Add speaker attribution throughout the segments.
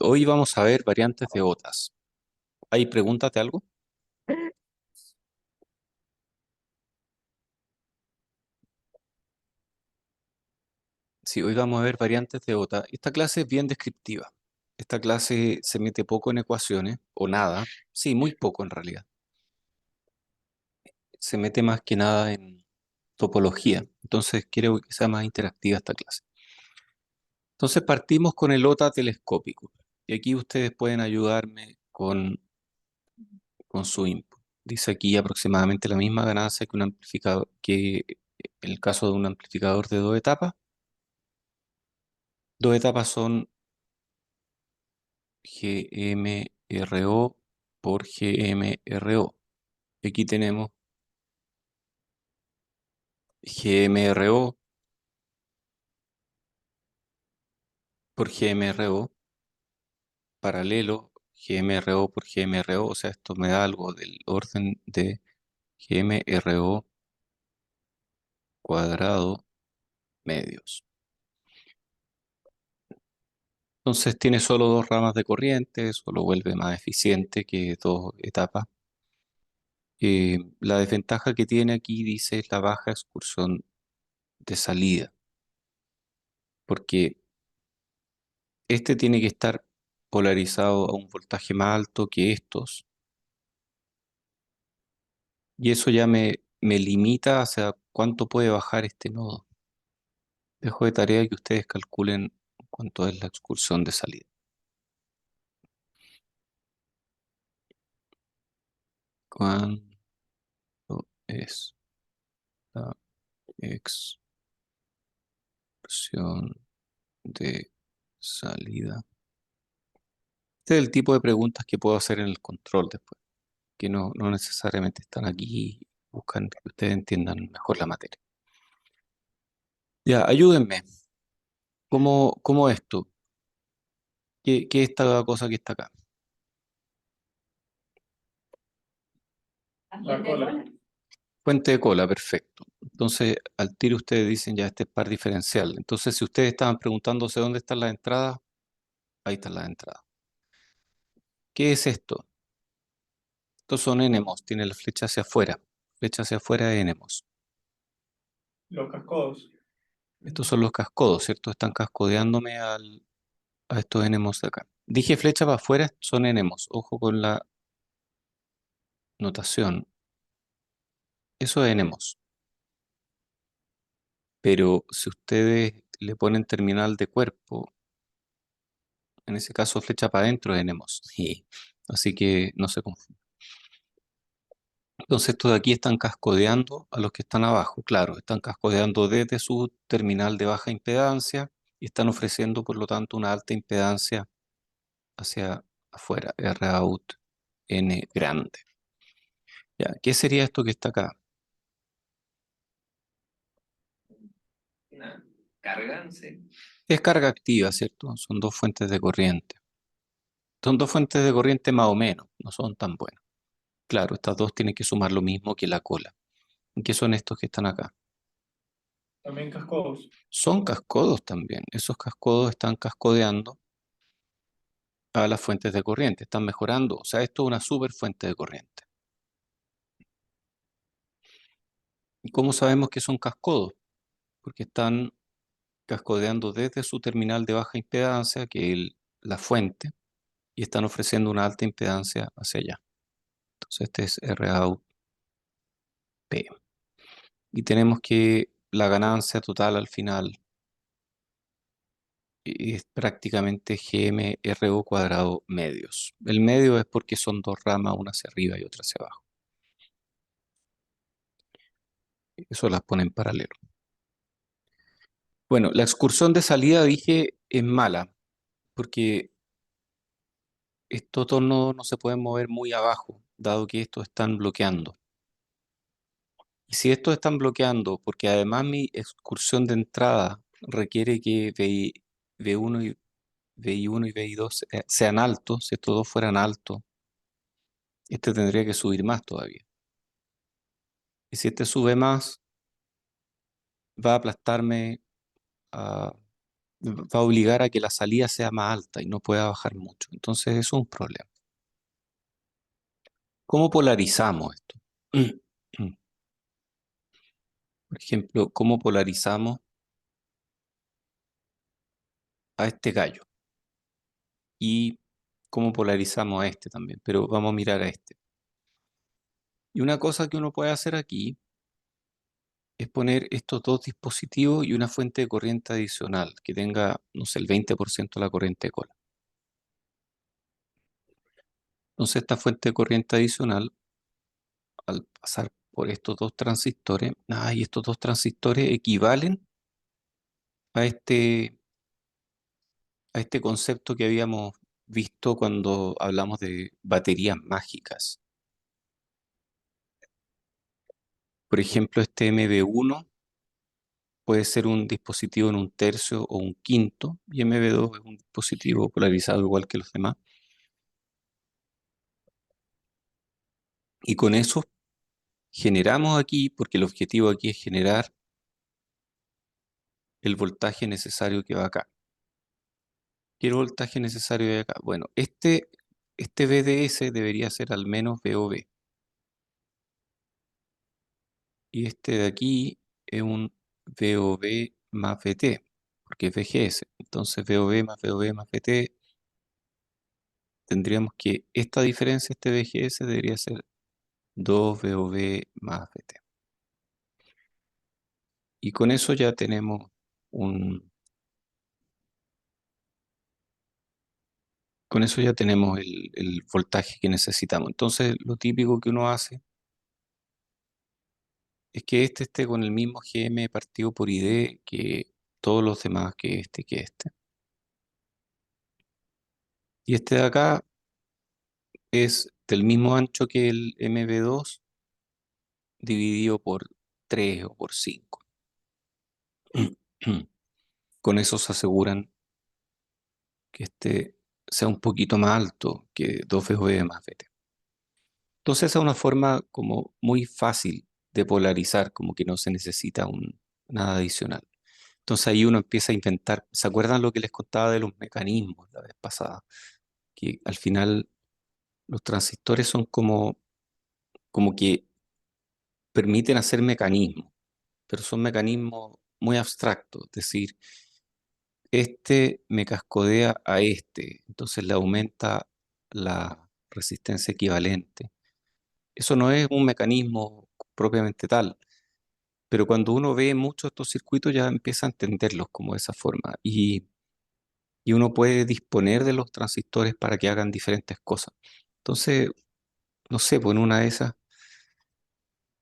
Speaker 1: Hoy vamos a ver variantes de otras. ¿Hay preguntas de algo? Sí, hoy vamos a ver variantes de OTA. Esta clase es bien descriptiva. Esta clase se mete poco en ecuaciones, o nada. Sí, muy poco en realidad. Se mete más que nada en topología. Entonces quiero que sea más interactiva esta clase. Entonces partimos con el OTA telescópico. Y aquí ustedes pueden ayudarme con su input. Dice aquí aproximadamente la misma ganancia que un amplificador, que en el caso de un amplificador de 2 etapas. 2 etapas son GMRO por GMRO. Aquí tenemos GMRO por GMRO, paralelo GMRO por GMRO, o sea, esto me da algo del orden de GMRO cuadrado medios. Entonces tiene solo 2 ramas de corriente, eso lo vuelve más eficiente que 2 etapas. La desventaja que tiene aquí dice la baja excursión de salida, porque este tiene que estar polarizado a un voltaje más alto que estos, y eso ya me limita hacia cuánto puede bajar este nodo. Dejo de tarea que ustedes calculen cuánto es la excursión de salida. ¿Cuánto es la excursión de salida? Este es el tipo de preguntas que puedo hacer en el control después, que no necesariamente están aquí, buscan que ustedes entiendan mejor la materia. Ya, ayúdenme. ¿Cómo esto? ¿Qué es esta cosa que está acá?
Speaker 2: La cola.
Speaker 1: Fuente de cola, perfecto. Entonces, al tiro ustedes dicen ya este es par diferencial. Entonces, si ustedes estaban preguntándose dónde están las entradas, ahí están las entradas. ¿Qué es esto? Estos son énemos, tiene la flecha hacia afuera. Flecha hacia afuera de énemos.
Speaker 2: Los cascodos.
Speaker 1: Estos son los cascodos, ¿cierto? Están cascodeándome a estos énemos de acá. Dije flecha para afuera, son énemos. Ojo con la notación. Eso es énemos. Pero si ustedes le ponen terminal de cuerpo, en ese caso flecha para adentro tenemos. Así que no se confundan. Entonces estos de aquí están cascodeando a los que están abajo. Claro, están cascodeando desde su terminal de baja impedancia y están ofreciendo por lo tanto una alta impedancia hacia afuera. Rout N grande. Ya, ¿qué sería esto que está acá?
Speaker 2: Una cargance.
Speaker 1: Es carga activa, ¿cierto? Son 2 fuentes de corriente. Son 2 fuentes de corriente más o menos, no son tan buenas. Claro, estas dos tienen que sumar lo mismo que la cola. ¿Qué son estos que están acá?
Speaker 2: También cascodos.
Speaker 1: Son cascodos también. Esos cascodos están cascodeando a las fuentes de corriente, están mejorando. O sea, esto es una super fuente de corriente. ¿Y cómo sabemos que son cascodos? Porque están cascodeando desde su terminal de baja impedancia, que es la fuente, y están ofreciendo una alta impedancia hacia allá. Entonces este es RAUP. Y tenemos que la ganancia total al final es prácticamente GMRO cuadrado medios. El medio es porque son 2 ramas, una hacia arriba y otra hacia abajo. Eso las pone en paralelo. Bueno, la excursión de salida dije es mala, porque estos no se pueden mover muy abajo, dado que estos están bloqueando. Y si estos están bloqueando, porque además mi excursión de entrada requiere que V1 y VI1 y VI2 sean altos, si estos dos fueran altos, este tendría que subir más todavía. Y si este sube más, va a aplastarme va a obligar a que la salida sea más alta y no pueda bajar mucho. Entonces eso es un problema. ¿Cómo polarizamos esto? Por ejemplo, ¿cómo polarizamos a este gallo? Y cómo polarizamos a este también, pero vamos a mirar a este. Y una cosa que uno puede hacer aquí es poner estos dos dispositivos y una fuente de corriente adicional que tenga, no sé, el 20% de la corriente de cola. Entonces esta fuente de corriente adicional, al pasar por estos dos transistores, y estos dos transistores equivalen a este concepto que habíamos visto cuando hablamos de baterías mágicas. Por ejemplo, este MB1 puede ser un dispositivo en un tercio o un quinto, y MB2 es un dispositivo polarizado igual que los demás. Y con eso generamos aquí, porque el objetivo aquí es generar el voltaje necesario que va acá. ¿Qué voltaje necesario hay acá? Bueno, este VDS debería ser al menos VOB. Y este de aquí es un VOB más VT, porque es VGS. Entonces VOB más VOB más VT, tendríamos que esta diferencia, este VGS, debería ser 2 VOB más VT. Y con eso ya tenemos un, con eso ya tenemos el voltaje que necesitamos. Entonces, lo típico que uno hace es que este esté con el mismo GM partido por ID que todos los demás, que este. Y este de acá es del mismo ancho que el MB2 dividido por 3 o por 5. Con eso se aseguran que este sea un poquito más alto que 2VB más VT. Entonces esa es una forma como muy fácil de polarizar, como que no se necesita nada adicional. Entonces ahí uno empieza a inventar. ¿Se acuerdan lo que les contaba de los mecanismos la vez pasada? Que al final los transistores son como que permiten hacer mecanismos, pero son mecanismos muy abstractos. Es decir, este me cascodea a este, entonces le aumenta la resistencia equivalente. Eso no es un mecanismo propiamente tal, pero cuando uno ve muchos estos circuitos ya empieza a entenderlos como de esa forma y uno puede disponer de los transistores para que hagan diferentes cosas. Entonces, no sé, pues en una de esas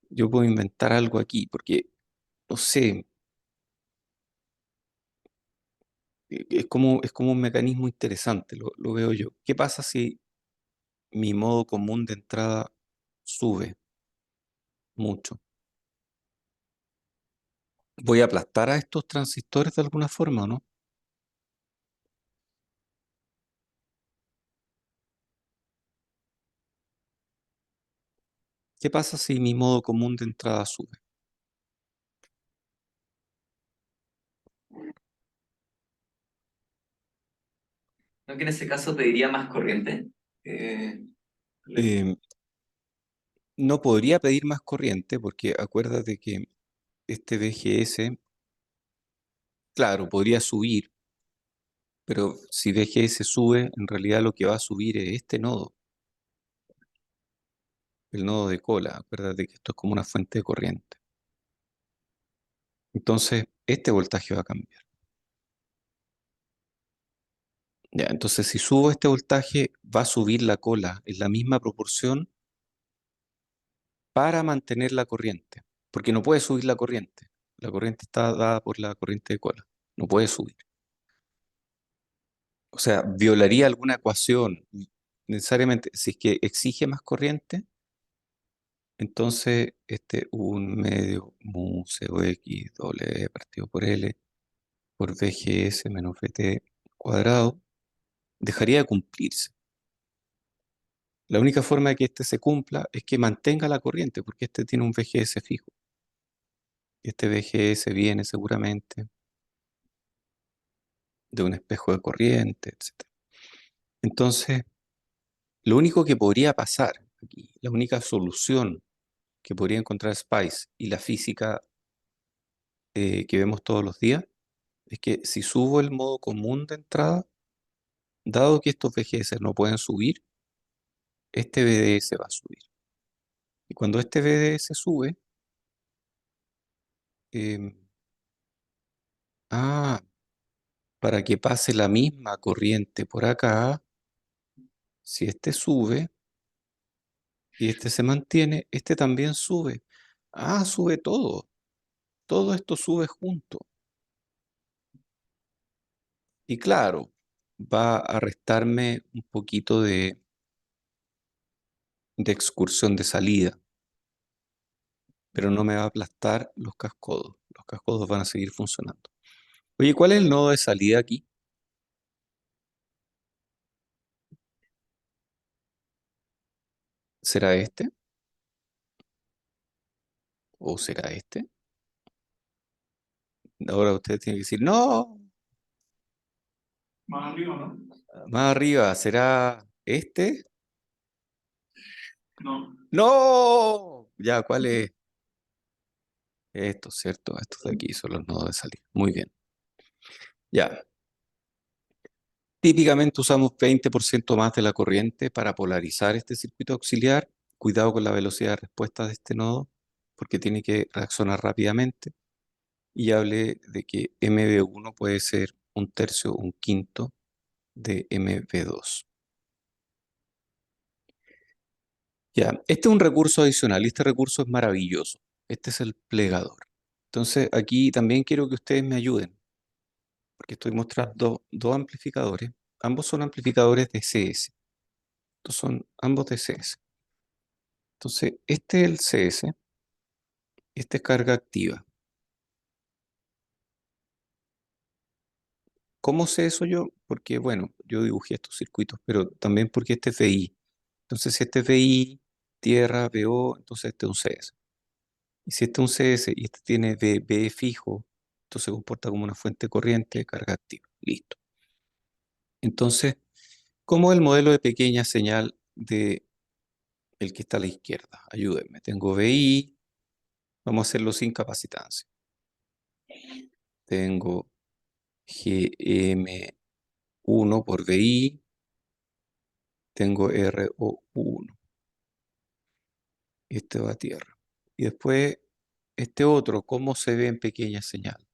Speaker 1: yo puedo inventar algo aquí, porque, no sé, es como un mecanismo interesante, lo veo yo. ¿Qué pasa si mi modo común de entrada sube mucho? ¿Voy a aplastar a estos transistores de alguna forma o no? ¿Qué pasa si mi modo común de entrada sube?
Speaker 2: ¿No que en ese caso pediría más corriente? Eh, le-
Speaker 1: Eh, no podría pedir más corriente porque acuérdate que este VGS, claro, podría subir, pero si VGS sube, en realidad lo que va a subir es este nodo, el nodo de cola. Acuérdate que esto es como una fuente de corriente. Entonces, este voltaje va a cambiar. Ya, entonces si subo este voltaje, va a subir la cola en la misma proporción para mantener la corriente, porque no puede subir la corriente. La corriente está dada por la corriente de cola, no puede subir. O sea, violaría alguna ecuación necesariamente. Si es que exige más corriente, entonces un medio mu COX doble partido por L por VGS menos VT cuadrado dejaría de cumplirse. La única forma de que este se cumpla es que mantenga la corriente, porque este tiene un VGS fijo. Este VGS viene seguramente de un espejo de corriente, etc. Entonces, lo único que podría pasar aquí, la única solución que podría encontrar Spice y la física que vemos todos los días, es que si subo el modo común de entrada, dado que estos VGS no pueden subir, este VDS va a subir. Y cuando este VDS sube, em, ah, para que pase la misma corriente por acá, si este sube y este se mantiene, este también sube. Ah, sube todo. Todo esto sube junto. Y claro, va a restarme un poquito de excursión de salida, pero no me va a aplastar los cascodos. Los cascodos van a seguir funcionando. Oye, ¿cuál es el nodo de salida aquí? ¿Será este? ¿O será este? Ahora usted tiene que decir, no,
Speaker 2: Más arriba, ¿no?
Speaker 1: más arriba, ¿será este?
Speaker 2: No.
Speaker 1: ¡No! Ya, ¿cuál es? Esto, ¿cierto? Estos de aquí son los nodos de salida. Muy bien. Ya. Típicamente usamos 20% más de la corriente para polarizar este circuito auxiliar. Cuidado con la velocidad de respuesta de este nodo, porque tiene que reaccionar rápidamente. Y hablé de que MB1 puede ser un tercio o un quinto de MB2. Ya, este es un recurso adicional y este recurso es maravilloso. Este es el plegador. Entonces, aquí también quiero que ustedes me ayuden, porque estoy mostrando dos amplificadores. Ambos son amplificadores de CS. Estos son ambos de CS. Entonces, este es el CS, este es carga activa. ¿Cómo sé eso yo? Porque, bueno, yo dibujé estos circuitos, pero también porque este es VI. Entonces, si este es VI, tierra, VO, entonces este es un CS. Y si este es un CS y este tiene V fijo, entonces se comporta como una fuente corriente de carga activa. Listo. Entonces, ¿cómo es el modelo de pequeña señal de el que está a la izquierda? Ayúdenme. Tengo VI, vamos a hacerlo sin capacitancia. Tengo GM1 por VI, tengo RO1. Este va a tierra. Y después, este otro, ¿cómo se ve en pequeña señal?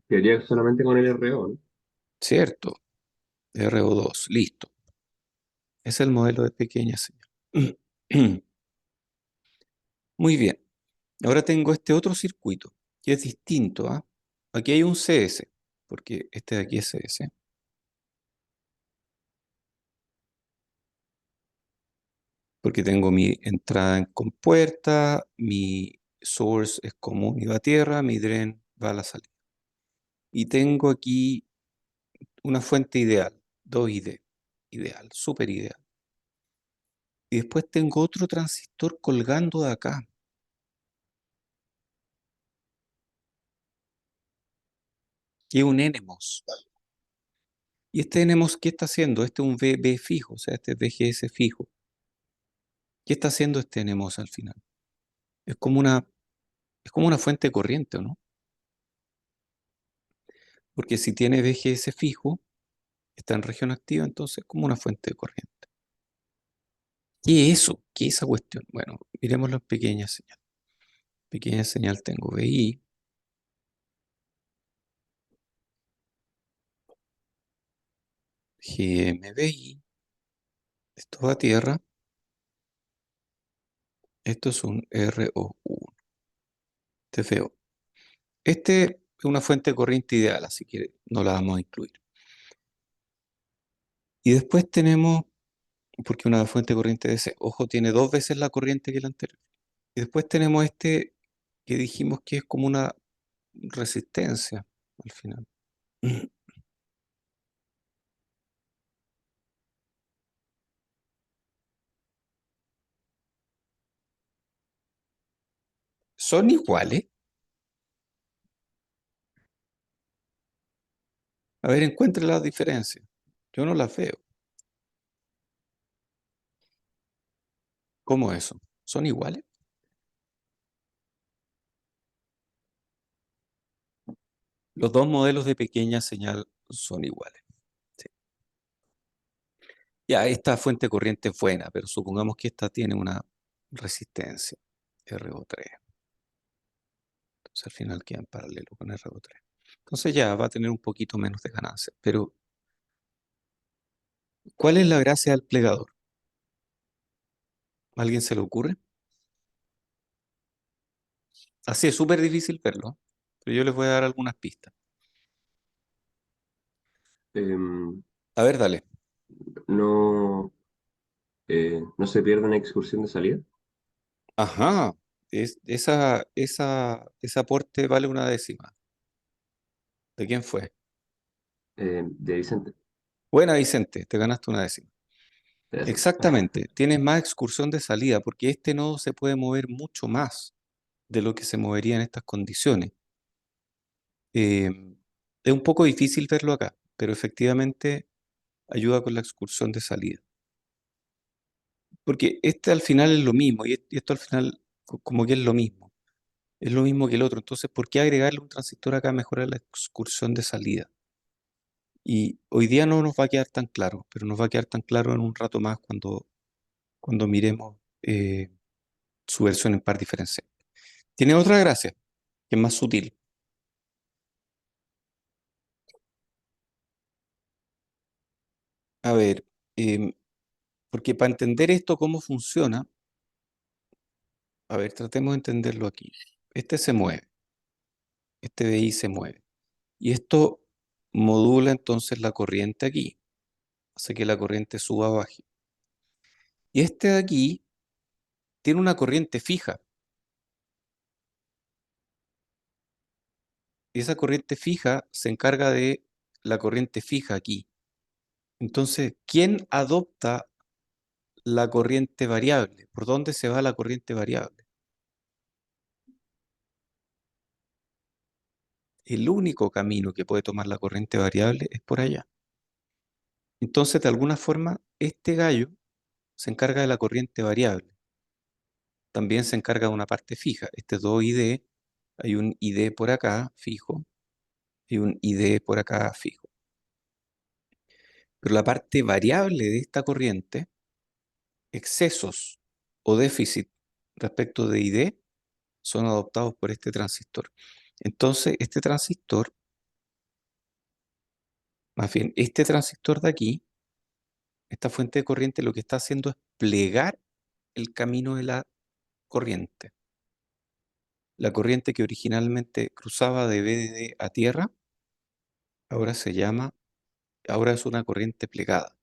Speaker 3: Quedaría solamente con el RO, ¿no?
Speaker 1: ¿Cierto? RO2, listo. Es el modelo de pequeña señal. Muy bien. Ahora tengo este otro circuito, que es distinto, ¿ah? Aquí hay un CS, porque este de aquí es CS. Porque tengo mi entrada en compuerta, mi source es común y va a tierra, mi drain va a la salida. Y tengo aquí una fuente ideal, 2ID, ideal, súper ideal. Y después tengo otro transistor colgando de acá, que es un NMOS. Y este NMOS, ¿qué está haciendo? Este es un VB fijo, o sea, este es VGS fijo. ¿Qué está haciendo este NMOS al final? Es como una, es como una fuente de corriente, ¿o no? Porque si tiene VGS fijo, está en región activa, entonces es como una fuente de corriente. ¿Qué es eso? ¿Qué es esa cuestión? Bueno, miremoslo en pequeña señal. Pequeña señal tengo VI, GMVI, esto va a tierra, esto es un RO1, TFO. Este es una fuente de corriente ideal, así que no la vamos a incluir. Y después tenemos, porque una fuente de corriente DC, ojo, tiene dos veces la corriente que la anterior. Y después tenemos este que dijimos que es como una resistencia al final. ¿Son iguales? A ver, encuentre las diferencias. Yo no las veo. ¿Cómo eso? ¿Son iguales? Los dos modelos de pequeña señal son iguales. Sí. Ya, esta fuente de corriente es buena, pero supongamos que esta tiene una resistencia, RO3. Entonces al final queda en paralelo con RO3. Entonces ya va a tener un poquito menos de ganancia. Pero, ¿cuál es la gracia del plegador? ¿A alguien se le ocurre? Así es súper difícil verlo, pero yo les voy a dar algunas pistas.
Speaker 3: Em,
Speaker 1: A ver, dale.
Speaker 3: no, no se pierde en excursión de salida.
Speaker 1: Ajá, ese aporte vale una décima. ¿De quién fue?
Speaker 3: De Vicente.
Speaker 1: Buena, Vicente, te ganaste una décima.
Speaker 3: Gracias.
Speaker 1: Exactamente, tienes más excursión de salida porque este nodo se puede mover mucho más de lo que se movería en estas condiciones. Eh, es un poco difícil verlo acá, pero efectivamente ayuda con la excursión de salida. Porque este al final es lo mismo y esto al final como que es lo mismo. Es lo mismo que el otro. Entonces, ¿por qué agregarle un transistor acá mejora la excursión de salida? Y hoy día no nos va a quedar tan claro, pero nos va a quedar tan claro en un rato más cuando miremos su versión en par diferencial. Tiene otra gracia, que es más sutil. A ver, em, porque para entender esto, cómo funciona, a ver, tratemos de entenderlo aquí. Este se mueve, este de ahí se mueve. Y esto modula entonces la corriente aquí, hace que la corriente suba o baje. Y este de aquí tiene una corriente fija. Y esa corriente fija se encarga de la corriente fija aquí. Entonces, ¿quién adopta la corriente variable? ¿Por dónde se va la corriente variable? El único camino que puede tomar la corriente variable es por allá. Entonces, de alguna forma, este gallo se encarga de la corriente variable. También se encarga de una parte fija. Este 2ID, hay un ID por acá fijo y un ID por acá fijo. Pero la parte variable de esta corriente, excesos o déficit respecto de ID, son adoptados por este transistor. Entonces, este transistor, más bien, este transistor de aquí, esta fuente de corriente, lo que está haciendo es plegar el camino de la corriente. La corriente que originalmente cruzaba de VDD a tierra, ahora ahora es una corriente plegada.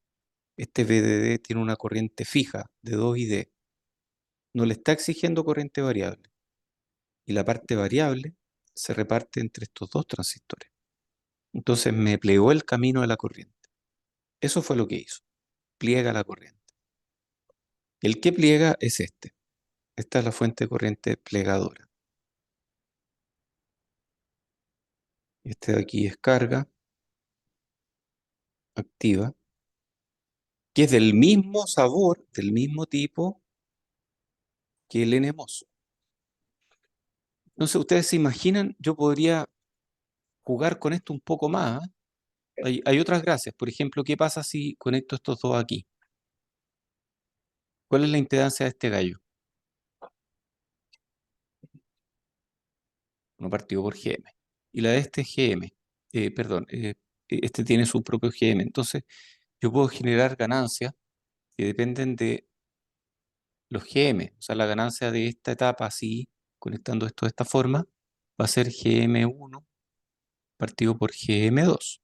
Speaker 1: Este VDD tiene una corriente fija de 2ID. No le está exigiendo corriente variable. Y la parte variable se reparte entre estos dos transistores. Entonces me plegó el camino de la corriente. Eso fue lo que hizo. Pliega la corriente. El que pliega es este. Esta es la fuente de corriente plegadora. Este de aquí es carga activa, que es del mismo sabor, del mismo tipo que el NMOS. Entonces, ustedes se imaginan, yo podría jugar con esto un poco más. ¿Eh? Hay otras gracias. Por ejemplo, ¿qué pasa si conecto estos dos aquí? ¿Cuál es la impedancia de este gallo? Uno partido por GM. Y la de este es GM. Perdón, este tiene su propio GM. Entonces, yo puedo generar ganancias que dependen de los GM. O sea, la ganancia de esta etapa así, conectando esto de esta forma, va a ser GM1 partido por GM2.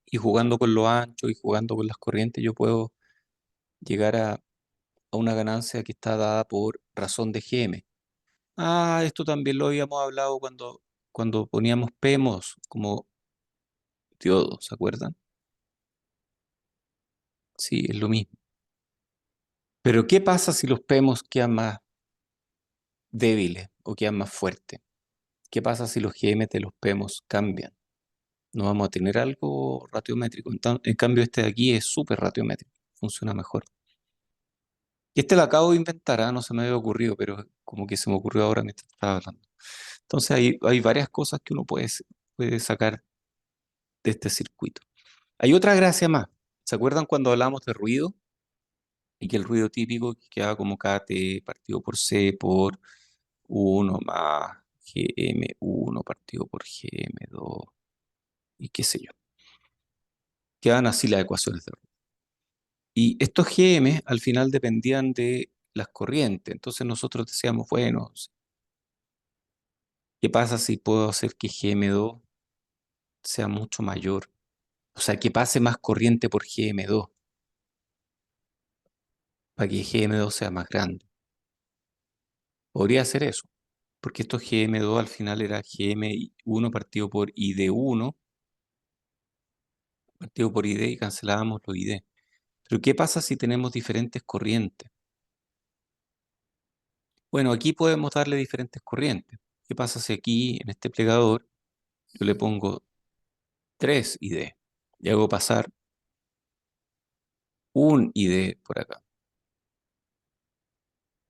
Speaker 1: Y jugando con lo ancho y jugando con las corrientes, yo puedo llegar a una ganancia que está dada por razón de GM. Ah, esto también lo habíamos hablado cuando poníamos PMOS como diodo, ¿se acuerdan? Sí, es lo mismo. Pero ¿qué pasa si los PMOS quedan más débiles, o quedan más fuertes? ¿Qué pasa si los GM de los PEMOS cambian? No vamos a tener algo ratiométrico. En cambio, este de aquí es súper ratiométrico, funciona mejor. Y este lo acabo de inventar, no se me había ocurrido, pero como que se me ocurrió ahora mientras estaba hablando. Entonces hay varias cosas que uno puede sacar de este circuito. Hay otra gracia más. ¿Se acuerdan cuando hablamos de ruido? Y que el ruido típico quedaba como KT partido por C por 1 más GM1 partido por GM2 y qué sé yo. Quedan así las ecuaciones de ruido. Y estos GM al final dependían de las corrientes. Entonces nosotros decíamos, bueno, ¿qué pasa si puedo hacer que GM2 sea mucho mayor? O sea, que pase más corriente por GM2 para que GM2 sea más grande. Podría hacer eso, porque estos GM2 al final era GM1 partido por ID1, partido por ID y cancelábamos los ID. Pero ¿qué pasa si tenemos diferentes corrientes? Bueno, aquí podemos darle diferentes corrientes. ¿Qué pasa si aquí en este plegador yo le pongo 3 ID y hago pasar un ID por acá?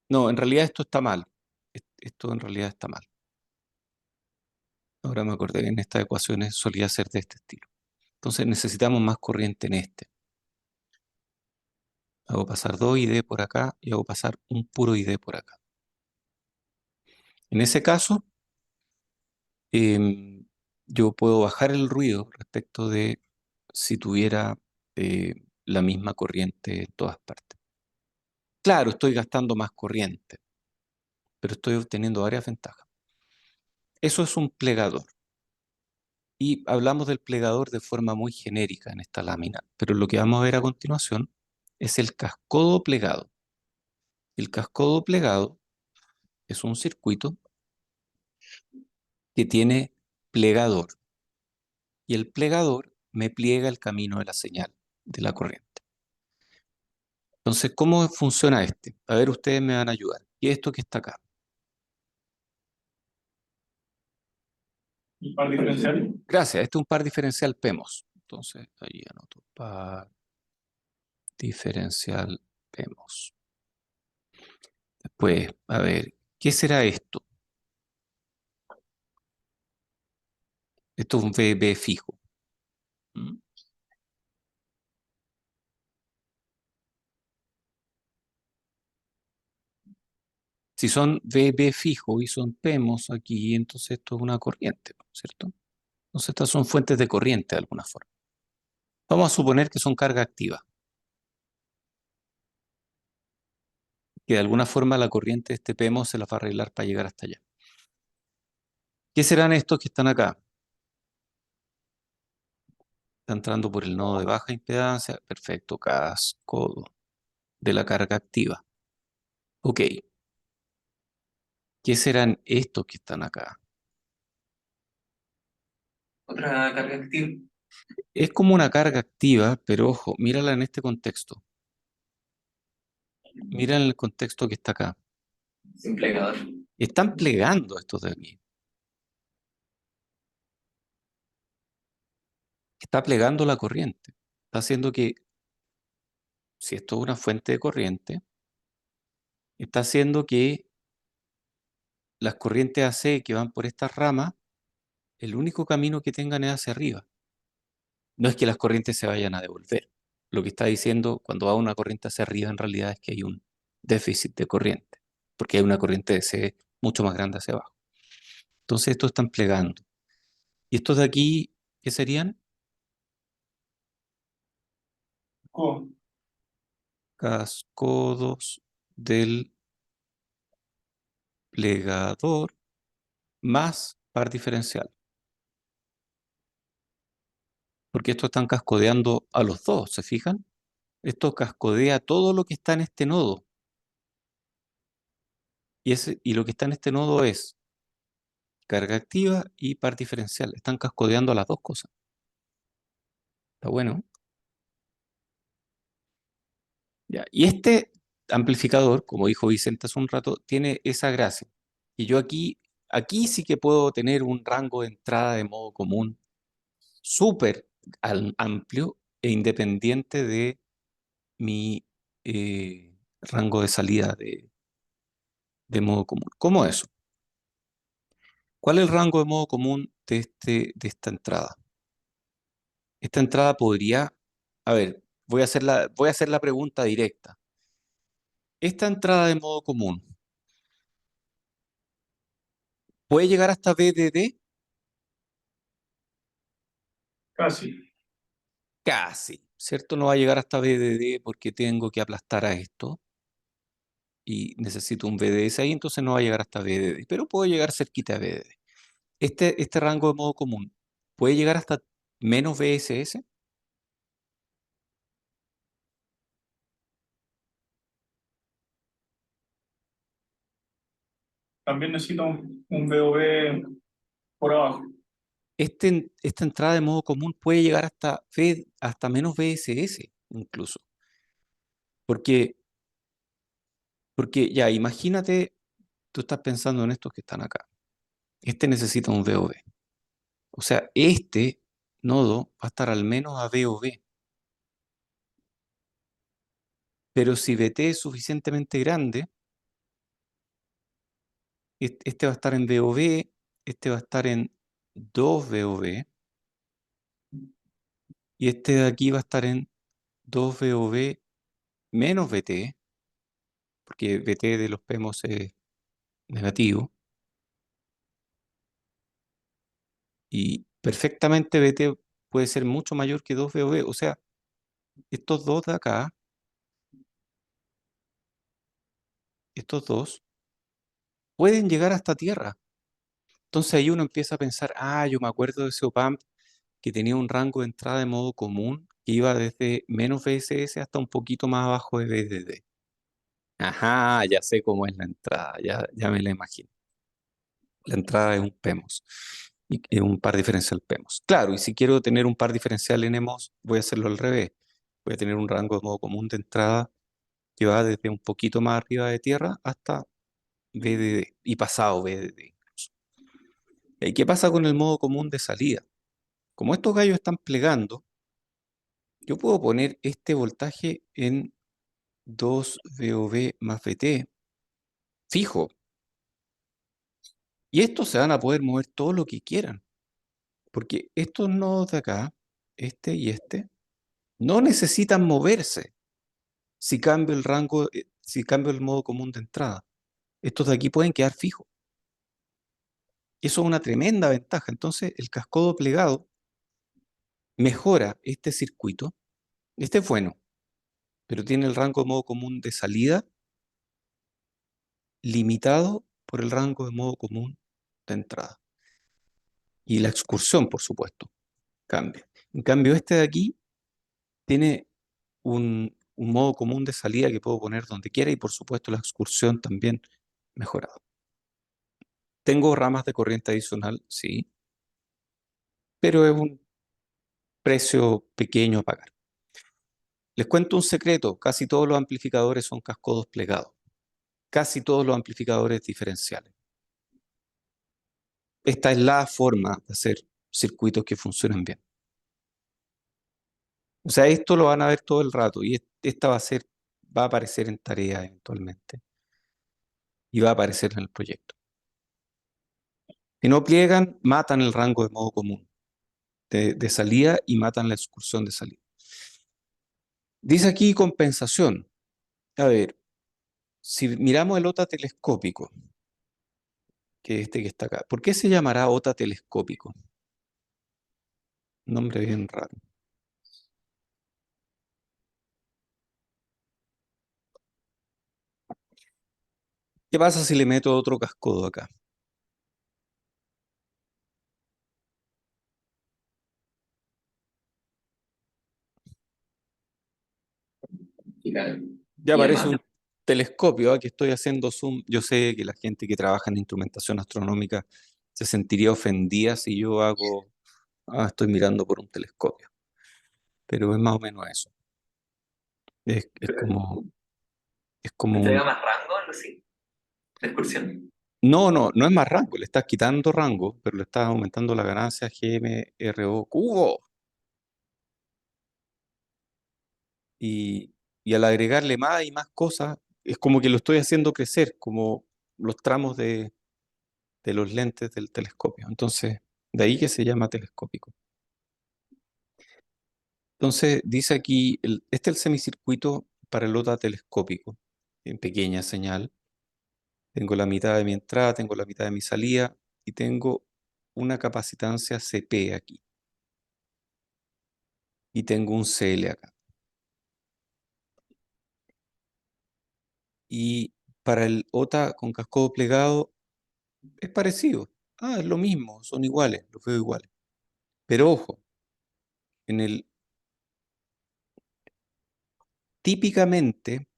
Speaker 1: No, en realidad esto está mal. Esto en realidad está mal. Ahora me acordé que en estas ecuaciones solía ser de este estilo. Entonces necesitamos más corriente en este. Hago pasar 2 ID por acá y hago pasar un puro ID por acá. En ese caso, yo puedo bajar el ruido respecto de si tuviera la misma corriente en todas partes. Claro, estoy gastando más corriente, pero estoy obteniendo varias ventajas. Eso es un plegador. Y hablamos del plegador de forma muy genérica en esta lámina, pero lo que vamos a ver a continuación es el cascodo plegado. El cascodo plegado es un circuito que tiene plegador y el plegador me pliega el camino de la señal de la corriente. Entonces, ¿cómo funciona este? A ver, ustedes me van a ayudar. ¿Y esto que está acá?
Speaker 4: ¿Un par diferencial?
Speaker 1: Gracias, este es un par diferencial PEMOS. Entonces, ahí anoto par diferencial PEMOS. Después, a ver, ¿qué será esto? Esto es un VB fijo. ¿Mm? Si son VB fijo y son PEMOS aquí, entonces esto es una corriente, ¿cierto? Entonces estas son fuentes de corriente de alguna forma. Vamos a suponer que son carga activa, que de alguna forma la corriente de este PEMOS se las va a arreglar para llegar hasta allá. ¿Qué serán estos que están acá? Está entrando por el nodo de baja impedancia. Perfecto, cascodo de la carga activa. Ok. ¿Qué serán estos que están acá?
Speaker 2: Otra carga activa.
Speaker 1: Es como una carga activa, pero ojo, mírala en este contexto. Mira en el contexto que está acá.
Speaker 2: Sin plegador.
Speaker 1: Están plegando estos de aquí. Está plegando la corriente. Está haciendo que, si esto es una fuente de corriente, está haciendo que las corrientes AC que van por estas ramas, el único camino que tengan es hacia arriba. No es que las corrientes se vayan a devolver. Lo que está diciendo cuando va una corriente hacia arriba en realidad es que hay un déficit de corriente, porque hay una corriente de C mucho más grande hacia abajo. Entonces estos están plegando. ¿Y estos de aquí qué serían?
Speaker 4: ¿Cómo?
Speaker 1: Cascodos del plegador más par diferencial. Porque estos están cascodeando a los dos, ¿se fijan? Esto cascodea todo lo que está en este nodo. Y lo que está en este nodo es carga activa y par diferencial. Están cascodeando a las dos cosas. Está bueno. Ya. Y este amplificador, como dijo Vicente hace un rato, tiene esa gracia. Y yo aquí sí que puedo tener un rango de entrada de modo común súper amplio e independiente de mi rango de salida de modo común. ¿Cómo eso? ¿Cuál es el rango de modo común de esta entrada? Esta entrada podría, a ver, voy a hacer la pregunta directa. Esta entrada de modo común, ¿puede llegar hasta BDD?
Speaker 4: Casi.
Speaker 1: Casi, ¿cierto? No va a llegar hasta BDD porque tengo que aplastar a esto y necesito un BDS ahí, entonces no va a llegar hasta BDD, pero puedo llegar cerquita a BDD. Este rango de modo común, ¿puede llegar hasta menos BSS?
Speaker 4: También necesito un BOV por abajo.
Speaker 1: Esta entrada de modo común puede llegar hasta menos BSS incluso. Porque, porque ya, imagínate, tú estás pensando en estos que están acá. Este necesita un VOV. O sea, este nodo va a estar al menos a VOV. Pero si VT es suficientemente grande, este va a estar en VOV, este va a estar en 2 VOV, y este de aquí va a estar en 2 VOV menos VT, porque VT de los PEMOS es negativo, y perfectamente VT puede ser mucho mayor que 2 VOV. O sea, estos dos de acá, estos dos, pueden llegar hasta tierra. Entonces ahí uno empieza a pensar, yo me acuerdo de ese OPAMP que tenía un rango de entrada de modo común que iba desde menos VSS hasta un poquito más abajo de VDD. Ajá, ya sé cómo es la entrada, ya me la imagino. La entrada es un PEMOS, y es un par diferencial PEMOS. Claro, y si quiero tener un par diferencial NMOS, voy a hacerlo al revés. Voy a tener un rango de modo común de entrada que va desde un poquito más arriba de tierra hasta VDD y pasado VDD incluso. ¿Y qué pasa con el modo común de salida? Como estos gallos están plegando, yo puedo poner este voltaje en 2 VOV más VT fijo. Y estos se van a poder mover todo lo que quieran. Porque estos nodos de acá, este y este, no necesitan moverse si cambio el rango, si cambio el modo común de entrada. Estos de aquí pueden quedar fijos. Eso es una tremenda ventaja. Entonces, el cascodo plegado mejora este circuito. Este es bueno, pero tiene el rango de modo común de salida limitado por el rango de modo común de entrada. Y la excursión, por supuesto, cambia. En cambio, este de aquí tiene un modo común de salida que puedo poner donde quiera y por supuesto la excursión también mejorada. ¿Tengo ramas de corriente adicional? Sí, pero es un precio pequeño a pagar. Les cuento un secreto, casi todos los amplificadores son cascodos plegados, casi todos los amplificadores diferenciales. Esta es la forma de hacer circuitos que funcionen bien. O sea, esto lo van a ver todo el rato y esta va a aparecer en tarea eventualmente y va a aparecer en el proyecto. Si no pliegan, matan el rango de modo común de salida y matan la excursión de salida. Dice aquí compensación. A ver, si miramos el OTA telescópico, que es este que está acá, ¿por qué se llamará OTA telescópico? Nombre bien raro. ¿Qué pasa si le meto otro cascodo acá?
Speaker 2: Y claro,
Speaker 1: Ya
Speaker 2: y
Speaker 1: aparece
Speaker 2: además,
Speaker 1: un telescopio, que estoy haciendo zoom. Yo sé que la gente que trabaja en instrumentación astronómica se sentiría ofendida si yo estoy mirando por un telescopio, pero es más o menos eso. Es como, es como
Speaker 2: ¿entrega
Speaker 1: un,
Speaker 2: más rango, algo así? De excursión.
Speaker 1: No es más rango, le estás quitando rango, pero le estás aumentando la ganancia GMRO cubo. Y, y al agregarle más y más cosas, es como que lo estoy haciendo crecer, como los tramos de los lentes del telescopio. Entonces, de ahí que se llama telescópico. Entonces, dice aquí, este es el semicircuito para el OTA telescópico, en pequeña señal. Tengo la mitad de mi entrada, tengo la mitad de mi salida y tengo una capacitancia CP aquí. Y tengo un CL acá. Y para el OTA con cascodo plegado es parecido. Ah, es lo mismo, son iguales, los veo iguales. Pero ojo, típicamente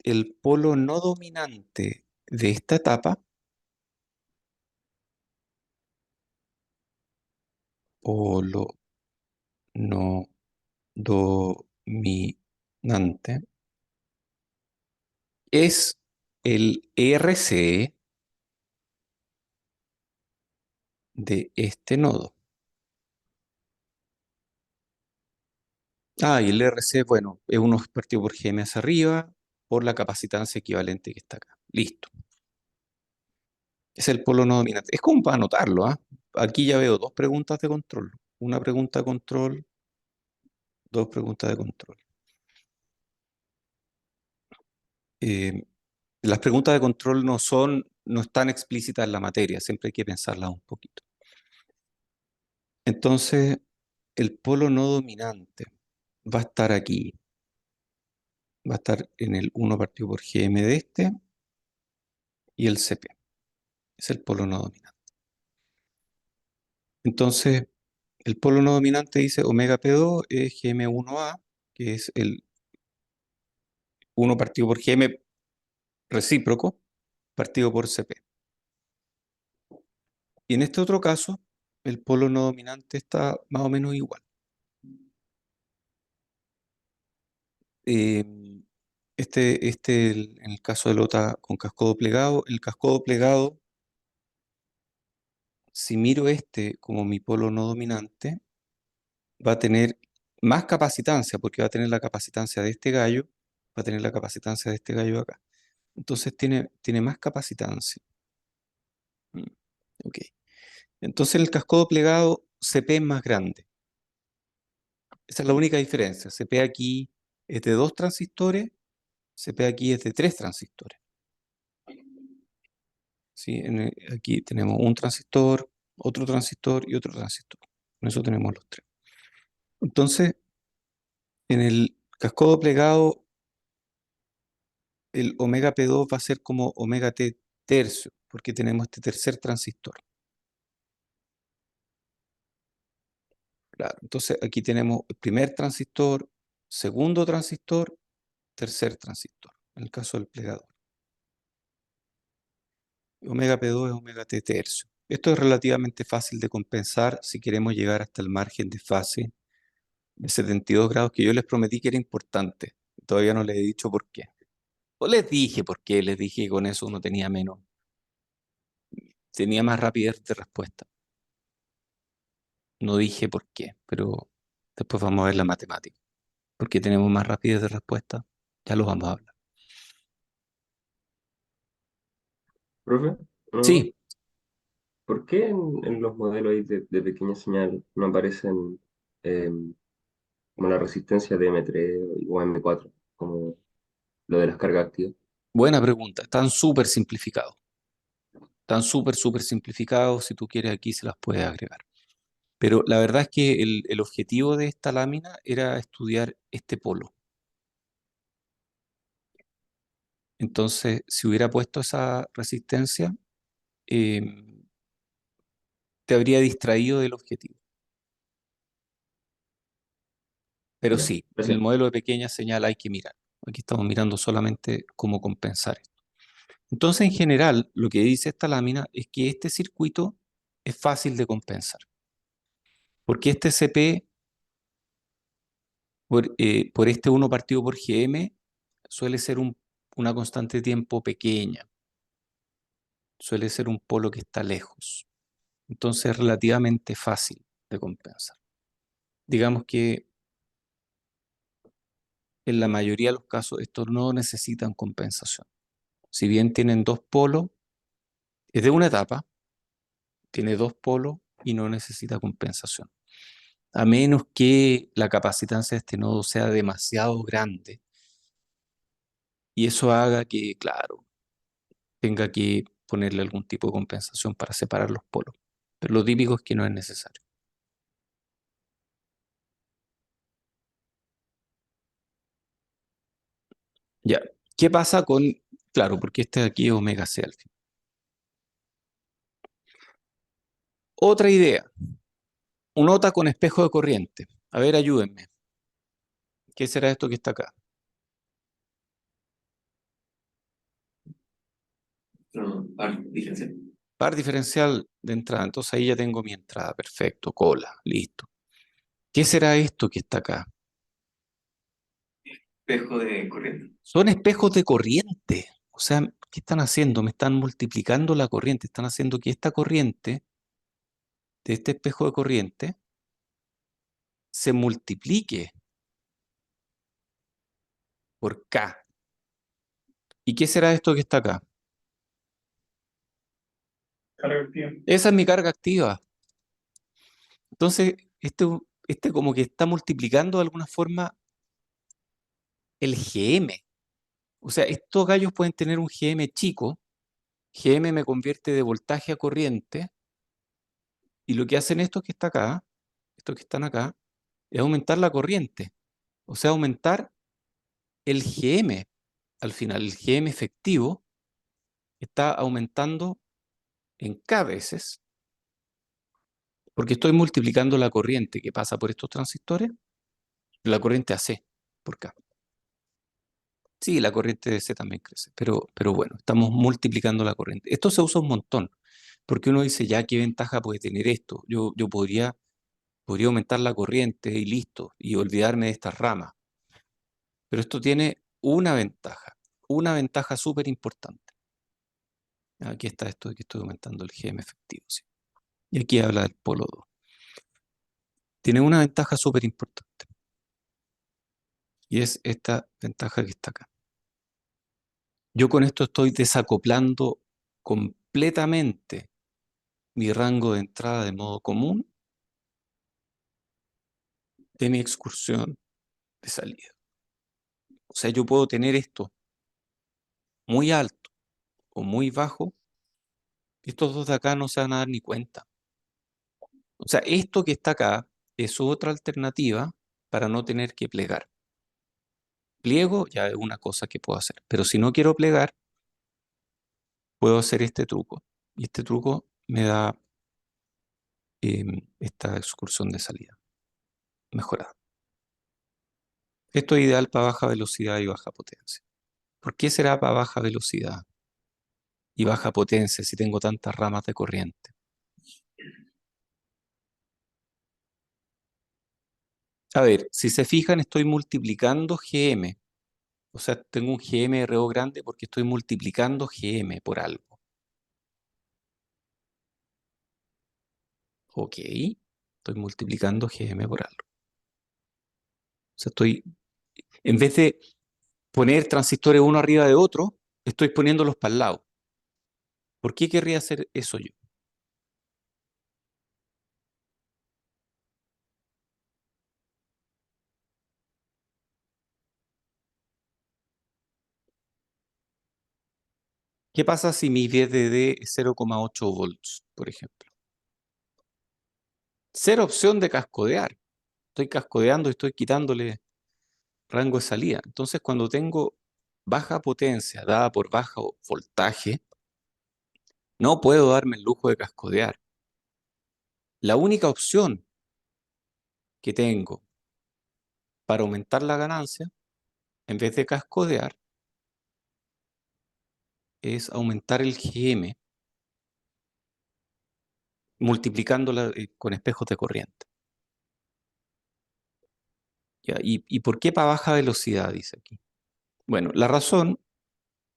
Speaker 1: el polo no dominante de esta etapa, polo no dominante, es el RC de este nodo. Y el RC, bueno, es uno partido por GM hacia arriba por la capacitancia equivalente que está acá. Listo. Es el polo no dominante. Es como para anotarlo, ¿ah? Aquí ya veo dos preguntas de control. Una pregunta de control, dos preguntas de control. Eh, las preguntas de control no están explícitas en la materia, siempre hay que pensarlas un poquito. Entonces, el polo no dominante va a estar aquí. Va a estar en el 1 partido por GM de este y el CP. Es el polo no dominante. Entonces, el polo no dominante dice omega P2 es GM1A, que es el 1 partido por GM recíproco, partido por CP. Y en este otro caso, el polo no dominante está más o menos igual. Eh, en el caso del OTA con cascodo plegado, el cascodo plegado, si miro este como mi polo no dominante, va a tener más capacitancia, porque va a tener la capacitancia de este gallo, va a tener la capacitancia de este gallo acá. Entonces tiene más capacitancia. Mm, Ok. Entonces el cascodo plegado CP es más grande. Esa es la única diferencia. CP aquí es de 2 transistores, CP aquí es de 3 transistores. ¿Sí? Aquí tenemos un transistor, otro transistor y otro transistor. Con eso tenemos los 3. Entonces, en el cascodo plegado, el omega P2 va a ser como omega T tercio, porque tenemos este tercer transistor. Claro, entonces aquí tenemos el primer transistor, segundo transistor, tercer transistor, en el caso del plegador. Omega P2 es omega T tercio. Esto es relativamente fácil de compensar si queremos llegar hasta el margen de fase de 72 grados que yo les prometí que era importante. Todavía no les he dicho por qué. O les dije por qué, les dije que con eso uno tenía más rapidez de respuesta. No dije por qué, pero después vamos a ver la matemática. ¿Por qué tenemos más rapidez de respuesta? Ya lo vamos a hablar.
Speaker 3: Profe, no,
Speaker 1: Sí,
Speaker 3: ¿por qué en los modelos ahí de pequeña señal no aparecen como la resistencia de M3 o M4, como lo de las cargas activas?
Speaker 1: buena pregunta. Están súper simplificados. Están súper simplificados. Si tú quieres aquí se las puedes agregar. Pero la verdad es que el objetivo de esta lámina era estudiar este polo. Entonces, si hubiera puesto esa resistencia, em, te habría distraído del objetivo. Pero
Speaker 3: Ya,
Speaker 1: sí, en el
Speaker 3: gracias.
Speaker 1: modelo de pequeña señal hay que mirar. Aquí estamos mirando solamente cómo compensar esto. Entonces, en general, lo que dice esta lámina es que este circuito es fácil de compensar. Porque este CP por este 1 partido por GM suele ser una constante de tiempo pequeña. suele ser un polo que está lejos. Entonces es relativamente fácil de compensar. Digamos que en la mayoría de los casos estos no necesitan compensación. Si bien tienen dos polos, es de una etapa, tiene dos polos y no necesita compensación. A menos que la capacitancia de este nodo sea demasiado grande y eso haga que, claro, tenga que ponerle algún tipo de compensación para separar los polos. Pero lo típico es que no es necesario. Ya, ¿qué pasa con, claro, porque este de aquí es omega C al fin? Otra idea, un nota con espejo de corriente. A ver, ayúdenme. ¿Qué será esto que está acá?
Speaker 2: No, diferencial.
Speaker 1: Par diferencial de entrada. Entonces ahí ya tengo mi entrada. Perfecto, cola, listo. ¿Qué será esto que está acá?
Speaker 2: Espejo de corriente.
Speaker 1: Son espejos de corriente. O sea, ¿qué están haciendo? Me están multiplicando la corriente. Están haciendo que esta corriente, de este espejo de corriente, se multiplique por K. ¿Y qué será esto que está acá?
Speaker 4: Carga activa.
Speaker 1: Esa es mi carga activa. Entonces, este como que está multiplicando de alguna forma el GM. O sea, estos gallos pueden tener un GM chico. GM me convierte de voltaje a corriente. Y lo que hacen estos que está acá, estos que están acá, es aumentar la corriente. O sea, aumentar el GM. Al final, el GM efectivo está aumentando en K veces, porque estoy multiplicando la corriente que pasa por estos transistores, la corriente AC por K. Sí, la corriente DC también crece, pero bueno, estamos multiplicando la corriente. Esto se usa un montón, porque uno dice, ya, ¿qué ventaja puede tener esto? Yo podría aumentar la corriente y listo, y olvidarme de estas ramas. Pero esto tiene una ventaja súper importante. Aquí está esto de que estoy aumentando el GM efectivo, sí. Y aquí habla del polo 2. Tiene una ventaja súper importante, y es esta ventaja que está acá. Yo con esto estoy desacoplando completamente mi rango de entrada de modo común de mi excursión de salida. O sea, yo puedo tener esto muy alto o muy bajo, y estos dos de acá no se van a dar ni cuenta. O sea, esto que está acá es otra alternativa para no tener que plegar. Pliego ya es una cosa que puedo hacer, pero si no quiero plegar, puedo hacer este truco. Y este truco me da esta excursión de salida mejorada. Esto es ideal para baja velocidad y baja potencia. ¿Por qué será para baja velocidad y baja potencia si tengo tantas ramas de corriente? A ver, si se fijan, estoy multiplicando GM. O sea, tengo un GM RO grande porque estoy multiplicando GM por algo. Ok, estoy multiplicando GM por algo. O sea, en vez de poner transistores uno arriba de otro, estoy poniéndolos para el lado. ¿Por qué querría hacer eso yo? ¿Qué pasa si mi VDD es 0,8 volts, por ejemplo? Cero opción de cascodear. Estoy cascodeando y estoy quitándole rango de salida. Entonces, cuando tengo baja potencia dada por bajo voltaje, no puedo darme el lujo de cascodear. La única opción que tengo para aumentar la ganancia, en vez de cascodear, es aumentar el GM multiplicándola con espejos de corriente. ¿Ya? ¿Y por qué para baja velocidad? Dice aquí. Bueno, la razón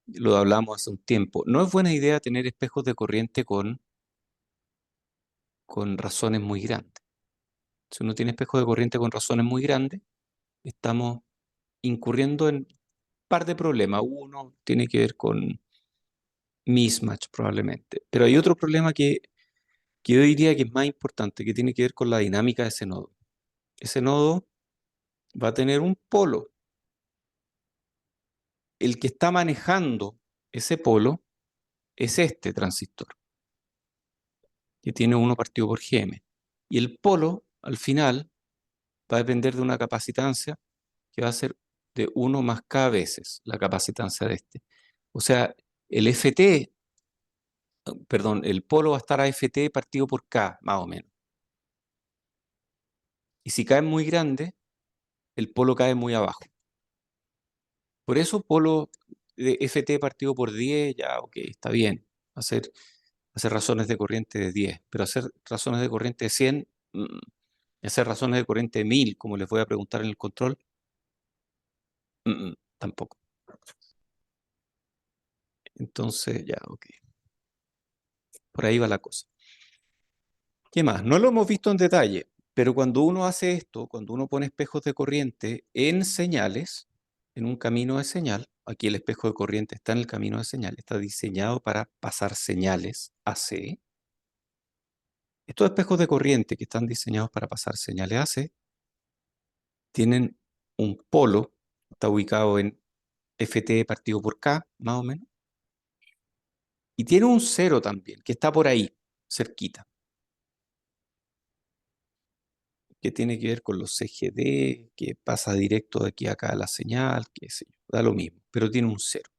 Speaker 1: lo hablamos hace un tiempo. No es buena idea tener espejos de corriente con razones muy grandes. Si uno tiene espejos de corriente con razones muy grandes, estamos incurriendo en un par de problemas. Uno tiene que ver con mismatch probablemente, pero hay otro problema que yo diría que es más importante, que tiene que ver con la dinámica de ese nodo. Ese nodo va a tener un polo. El que está manejando ese polo es este transistor, que tiene 1 partido por Gm. Y el polo, al final, va a depender de una capacitancia que va a ser de 1 más K veces la capacitancia de este. O sea, el FT, perdón, el polo va a estar a FT partido por K, más o menos. Y si K es muy grande, el polo cae muy abajo. Por eso polo de FT partido por 10, ya, ok, está bien. Hacer, hacer razones de corriente de 10, pero hacer razones de corriente de 100, y hacer razones de corriente de 1000, como les voy a preguntar en el control, tampoco. Entonces, ya, ok. Por ahí va la cosa. ¿Qué más? No lo hemos visto en detalle, pero cuando uno hace esto, cuando uno pone espejos de corriente en señales, en un camino de señal, aquí el espejo de corriente está en el camino de señal, está diseñado para pasar señales AC. Estos espejos de corriente que están diseñados para pasar señales AC tienen un polo, está ubicado en FT partido por K, más o menos, y tiene un cero también, que está por ahí, cerquita, que tiene que ver con los CGD, que pasa directo de aquí a acá a la señal, qué sé yo, da lo mismo, pero tiene un cero.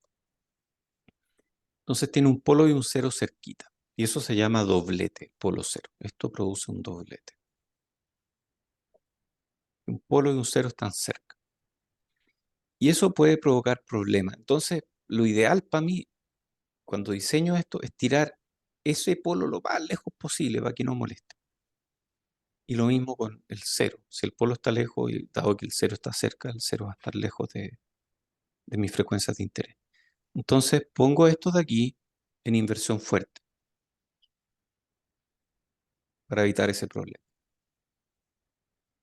Speaker 1: Entonces tiene un polo y un cero cerquita, y eso se llama doblete, polo cero. Esto produce un doblete. Un polo y un cero están cerca. Y eso puede provocar problemas. Entonces, lo ideal para mí, cuando diseño esto, es tirar ese polo lo más lejos posible para que no moleste. Y lo mismo con el cero. Si el polo está lejos y dado que el cero está cerca, el cero va a estar lejos de mis frecuencias de interés. Entonces pongo estos de aquí en inversión fuerte para evitar ese problema.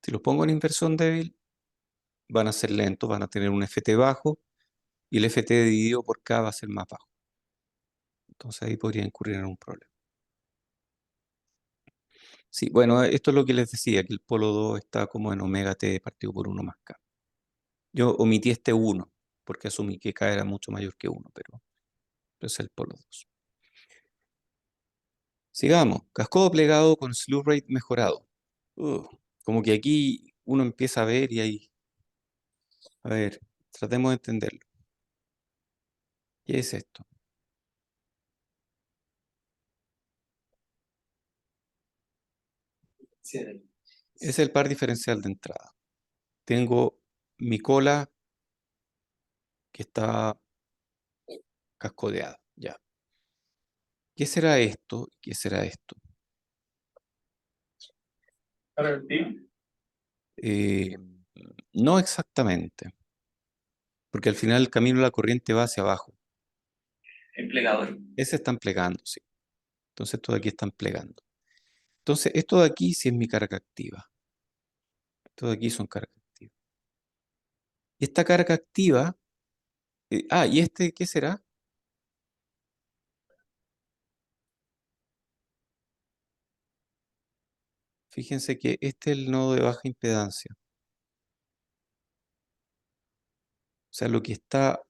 Speaker 1: Si los pongo en inversión débil, van a ser lentos, van a tener un FT bajo y el FT dividido por K va a ser más bajo. Entonces ahí podría incurrir en un problema. Sí, bueno, esto es lo que les decía, que el polo 2 está como en omega t partido por 1 más K. Yo omití este 1 porque asumí que K era mucho mayor que 1, pero es el polo 2. Sigamos, cascodo plegado con slew rate mejorado. Como que aquí uno empieza a ver y hay... A ver, tratemos de entenderlo. ¿Qué es esto?
Speaker 2: Sí.
Speaker 1: Es el par diferencial de entrada. Tengo mi cola que está cascodeada, ya. ¿Qué será esto? ¿Qué será esto?
Speaker 4: Revertido.
Speaker 1: Eh, no exactamente, porque al final el camino de la corriente va hacia abajo.
Speaker 2: El plegador.
Speaker 1: Ese están plegando, sí. Entonces estos de aquí están plegando. Entonces esto de aquí sí es mi carga activa. Estos de aquí son cargas activas. Y esta carga activa, ¿y este qué será? Fíjense que este es el nodo de baja impedancia. O sea, lo que está,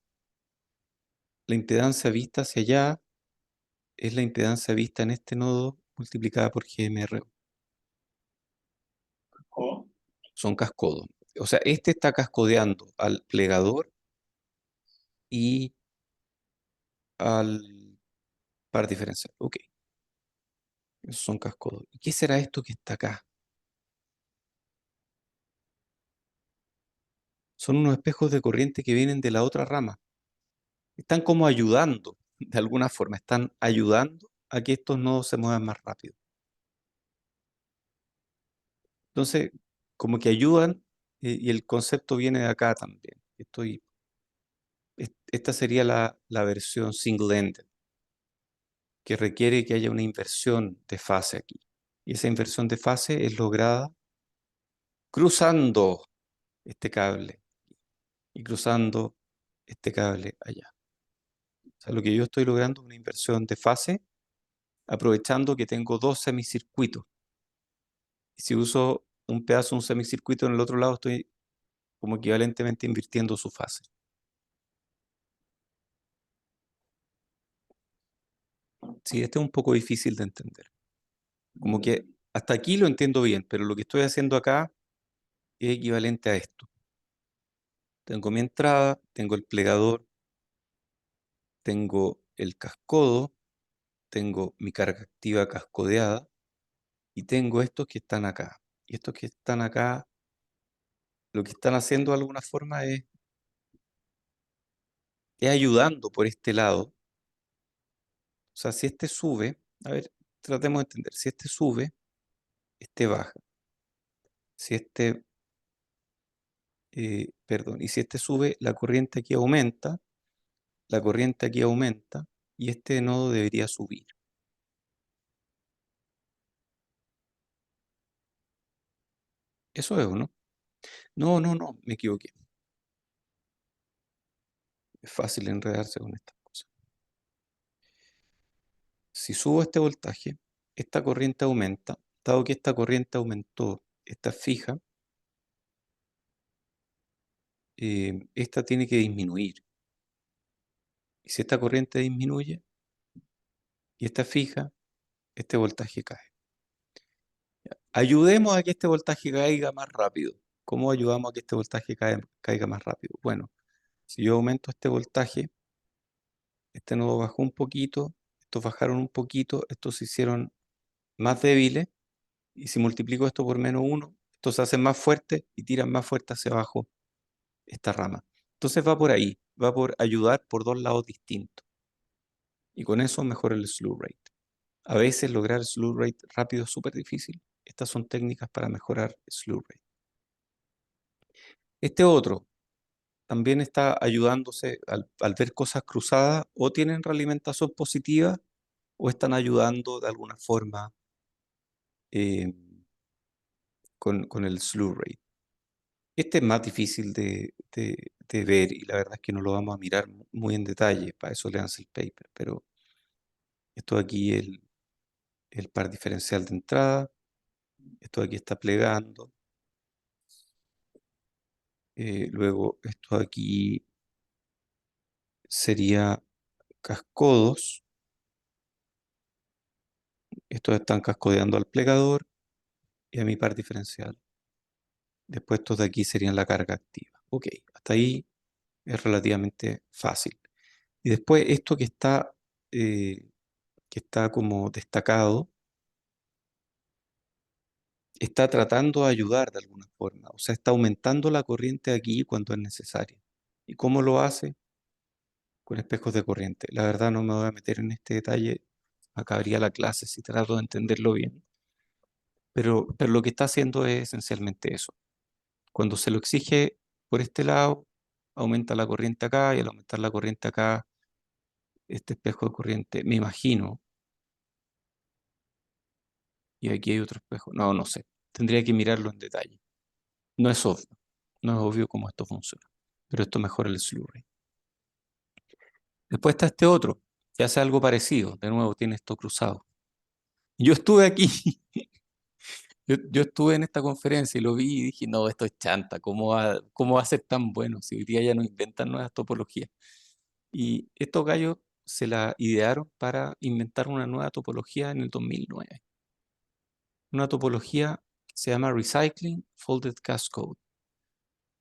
Speaker 1: la impedancia vista hacia allá es la impedancia vista en este nodo multiplicada por GMR.
Speaker 4: Oh,
Speaker 1: Son cascodos. O sea, este está cascodeando al plegador y al par diferencial. Ok, esos son cascodos. ¿Y qué será esto que está acá? Son unos espejos de corriente que vienen de la otra rama. Están como ayudando, de alguna forma, están ayudando a que estos nodos se muevan más rápido. Entonces, como que ayudan y el concepto viene de acá también. esta sería la versión single-ended, que requiere que haya una inversión de fase aquí. Y esa inversión de fase es lograda cruzando este cable y cruzando este cable allá. O sea, lo que yo estoy logrando es una inversión de fase, aprovechando que tengo dos semicircuitos. Y si uso un pedazo de un semicircuito en el otro lado, estoy como equivalentemente invirtiendo su fase. Sí, este es un poco difícil de entender. Como que hasta aquí lo entiendo bien, pero lo que estoy haciendo acá es equivalente a esto. Tengo mi entrada, tengo el plegador, tengo el cascodo, tengo mi carga activa cascodeada y tengo estos que están acá. Y estos que están acá, lo que están haciendo de alguna forma es ayudando por este lado. O sea, si este sube, a ver, tratemos de entender, si este sube, este baja. Si este, perdón, y si este sube, la corriente aquí aumenta, la corriente aquí aumenta, y este nodo debería subir. Eso es, ¿o no? No, no, no, me equivoqué. Es fácil enredarse con estas cosas. Si subo este voltaje, esta corriente aumenta. Dado que esta corriente aumentó, esta es fija, esta tiene que disminuir. Y si esta corriente disminuye y esta es fija, este voltaje cae. Ayudemos a que este voltaje caiga más rápido. ¿Cómo ayudamos a que este voltaje caiga más rápido? Bueno, si yo aumento este voltaje, este nodo bajó un poquito, estos bajaron un poquito, estos se hicieron más débiles, y si multiplico esto por -1, estos se hacen más fuertes y tiran más fuerte hacia abajo esta rama. Entonces va por ahí, va por ayudar por dos lados distintos. Y con eso mejora el slew rate. A veces lograr el slew rate rápido es súper difícil. Estas son técnicas para mejorar el slew rate. Este otro también está ayudándose al ver cosas cruzadas, o tienen realimentación positiva o están ayudando de alguna forma eh, con el slew rate. Este es más difícil de ver y la verdad es que no lo vamos a mirar muy en detalle, para eso leanse el paper, pero esto aquí es el par diferencial de entrada, esto aquí está plegando, luego esto aquí sería cascodos, estos están cascodeando al plegador y a mi par diferencial. Después estos de aquí serían la carga activa. Ok, hasta ahí es relativamente fácil. Y después esto que está como destacado, está tratando de ayudar de alguna forma. O sea, está aumentando la corriente aquí cuando es necesario. ¿Y cómo lo hace? Con espejos de corriente. La verdad no me voy a meter en este detalle. Acabaría la clase si trato de entenderlo bien. Pero lo que está haciendo es esencialmente eso. Cuando se lo exige por este lado, aumenta la corriente acá, y al aumentar la corriente acá, este espejo de corriente, me imagino, y aquí hay otro espejo, no, no sé, tendría que mirarlo en detalle. No es obvio, no es obvio cómo esto funciona, pero esto mejora el slew rate. Después está este otro, que hace algo parecido, de nuevo tiene esto cruzado. Yo estuve aquí, yo estuve en esta conferencia y lo vi y dije, no, esto es chanta, cómo va a ser tan bueno si hoy día ya no inventan nuevas topologías? Y estos gallos se la idearon para inventar una nueva topología en el 2009. Una topología que se llama Recycling Folded Cascode.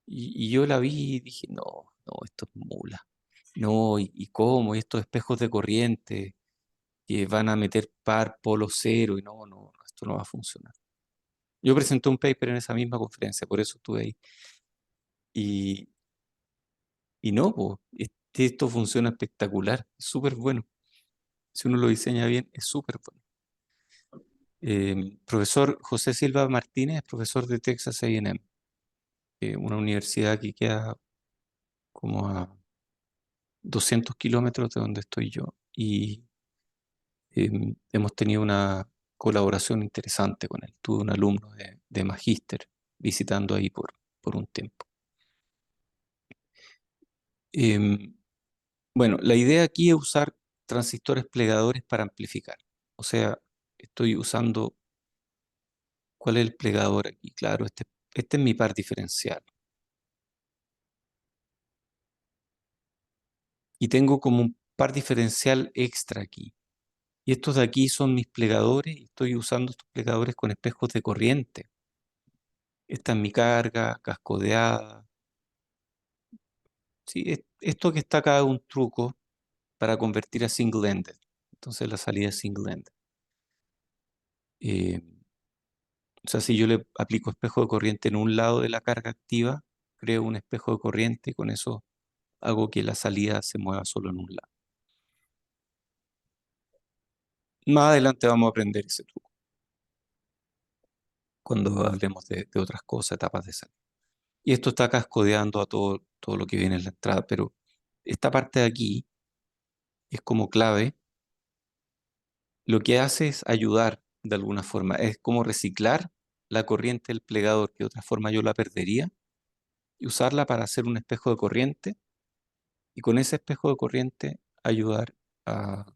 Speaker 1: Y yo la vi y dije, no, no, esto es mula. No, ¿y cómo? Y estos espejos de corriente que van a meter par, polo cero, y no, no, esto no va a funcionar. Yo presenté un paper en esa misma conferencia, por eso estuve ahí. Y, y no, pues, esto funciona espectacular, es súper bueno. Si uno lo diseña bien, es súper bueno. Profesor José Silva Martínez, profesor de Texas A&M, una universidad que queda como a 200 kilómetros de donde estoy yo y hemos tenido una colaboración interesante con él. Tuve un alumno de magíster visitando ahí por un tiempo. Em, bueno, la idea aquí es usar transistores plegadores para amplificar. O sea, estoy usando... ¿Cuál es el plegador aquí? Claro, este es mi par diferencial. Y tengo como un par diferencial extra aquí. Y estos de aquí son mis plegadores y estoy usando estos plegadores con espejos de corriente. Esta es mi carga, cascodeada. Sí, esto que está acá es un truco para convertir a single-ended. Entonces la salida es single-ended. O sea, si yo le aplico espejo de corriente en un lado de la carga activa, creo un espejo de corriente y con eso hago que la salida se mueva solo en un lado. Más adelante vamos a aprender ese truco, cuando hablemos de otras cosas, etapas de salida. Y esto está cascodeando a todo lo que viene en la entrada, pero esta parte de aquí es como clave. Lo que hace es ayudar de alguna forma, es como reciclar la corriente del plegador, que de otra forma yo la perdería, y usarla para hacer un espejo de corriente, y con ese espejo de corriente ayudar a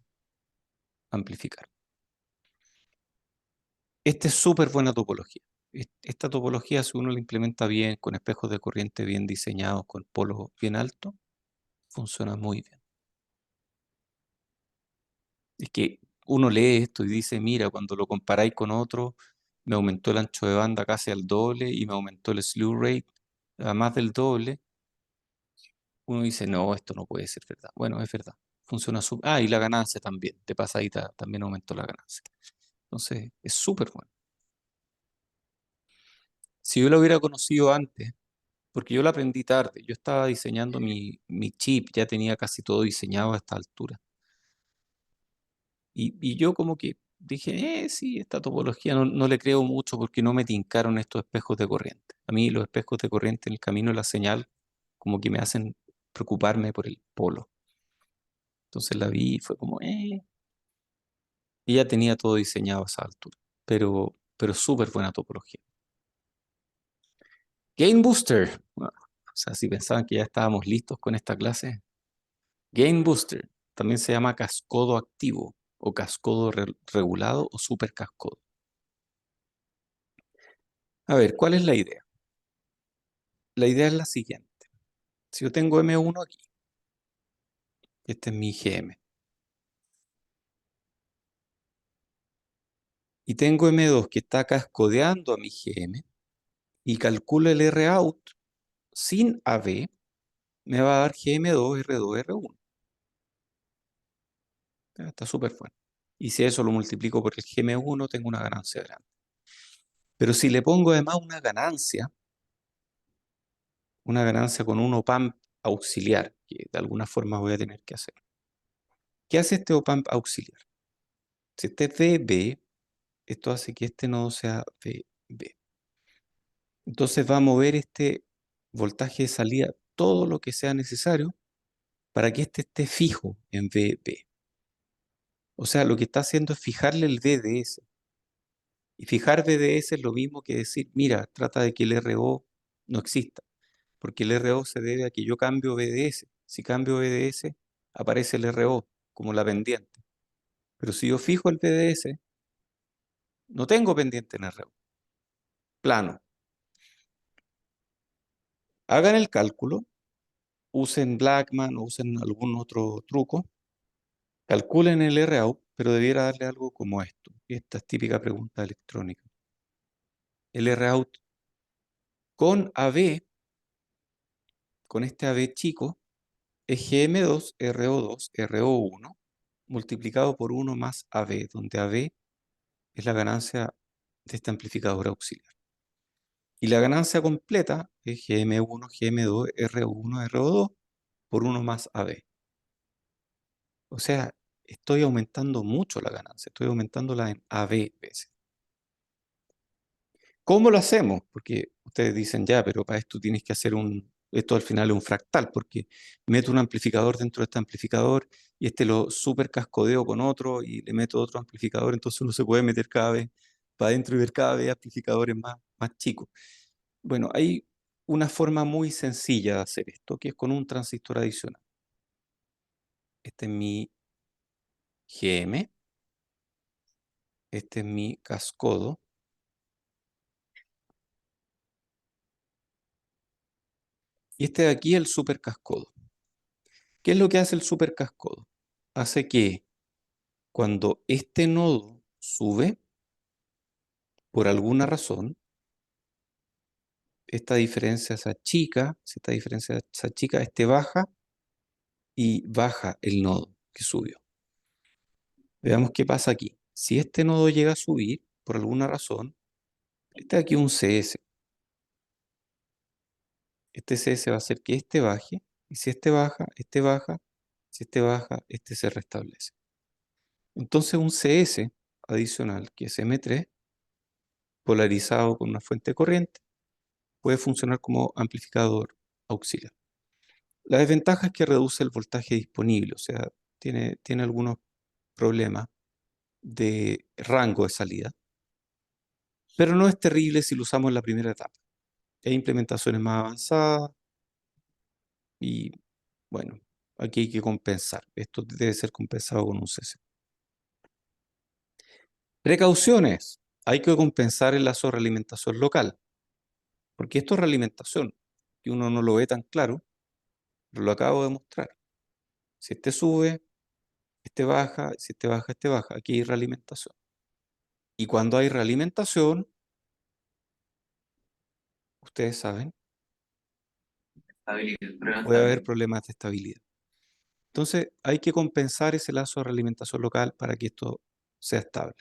Speaker 1: amplificar. Esta es súper buena topología. Esta topología, si uno la implementa bien, con espejos de corriente bien diseñados, con polos bien altos, funciona muy bien. Es que uno lee esto y dice, mira, cuando lo comparáis con otro, me aumentó el ancho de banda casi al doble y me aumentó el slew rate a más del doble. Uno dice, no, esto no puede ser verdad. Bueno, es verdad. Funciona súper. Ah, y la ganancia también. De pasadita también aumentó la ganancia. Entonces, es súper bueno. Si yo lo hubiera conocido antes, porque yo lo aprendí tarde, yo estaba diseñando mi chip, ya tenía casi todo diseñado a esta altura. Y yo como que dije, sí, esta topología no le creo mucho porque no me tincaron estos espejos de corriente. A mí los espejos de corriente en el camino de la señal como que me hacen preocuparme por el polo. Entonces la vi y fue como, Y ya tenía todo diseñado a esa altura, pero súper buena topología. Gain Booster. Bueno, o sea, si pensaban que ya estábamos listos con esta clase. Gain Booster también se llama cascodo activo o cascodo regulado o super cascodo. A ver, ¿cuál es la idea? La idea es la siguiente. Si yo tengo M1 aquí, este es mi GM, y tengo M2 que está cascodeando a mi GM, y calculo el Rout sin AB, me va a dar GM2, R2, R1. Está súper bueno. Y si eso lo multiplico por el GM1, tengo una ganancia grande. Pero si le pongo además una ganancia con un op-amp auxiliar, que de alguna forma voy a tener que hacer. ¿Qué hace este op-amp auxiliar? Si este es VB, esto hace que este nodo sea VB. Entonces va a mover este voltaje de salida todo lo que sea necesario para que este esté fijo en VB. O sea, lo que está haciendo es fijarle el VDS. Y fijar VDS es lo mismo que decir, mira, trata de que el RO no exista, porque el RO se debe a que yo cambio VDS. Si cambio VDS, aparece el RO como la pendiente. Pero si yo fijo el VDS, no tengo pendiente en RO. Plano. Hagan el cálculo, usen Blackman o usen algún otro truco, calculen el RO, pero debiera darle algo como esto. Esta es típica pregunta electrónica. El ROUT con AB, con este AB chico, es GM2, RO2, RO1, multiplicado por 1 más AB, donde AB es la ganancia de este amplificador auxiliar. Y la ganancia completa es GM1, GM2, R1, R2 por 1 más AB. O sea, estoy aumentando mucho la ganancia, estoy aumentándola en AB veces. ¿Cómo lo hacemos? Porque ustedes dicen, ya, pero para esto tienes que hacer un Esto al final es un fractal, porque meto un amplificador dentro de este amplificador y este lo super cascodeo con otro y le meto otro amplificador, entonces uno se puede meter cada vez para adentro y ver cada vez amplificadores más chicos. Bueno, hay una forma muy sencilla de hacer esto, que es con un transistor adicional. Este es mi GM, este es mi cascodo, y este de aquí es el super cascodo. ¿Qué es lo que hace el super cascodo? Hace que cuando este nodo sube, por alguna razón, esta diferencia se achica, si esta diferencia se achica, este baja y baja el nodo que subió. Veamos qué pasa aquí. Si este nodo llega a subir, por alguna razón, este de aquí es un CS. Este CS va a hacer que este baje, y si este baja, si este baja, este se restablece. Entonces un CS adicional, que es M3, polarizado con una fuente de corriente, puede funcionar como amplificador auxiliar. La desventaja es que reduce el voltaje disponible, o sea, tiene algunos problemas de rango de salida, pero no es terrible si lo usamos en la primera etapa. Hay implementaciones más avanzadas y, bueno, aquí hay que compensar. Esto debe ser compensado con un CC. Precauciones. Hay que compensar el lazo de realimentación local, porque esto es realimentación, que uno no lo ve tan claro, pero lo acabo de mostrar. Si este sube, este baja, si este baja, este baja. Aquí hay realimentación. Y cuando hay realimentación, ustedes saben,
Speaker 2: Estabilidad, prueba
Speaker 1: puede haber
Speaker 2: estable.
Speaker 1: problemas de estabilidad. Entonces, hay que compensar ese lazo de realimentación local para que esto sea estable,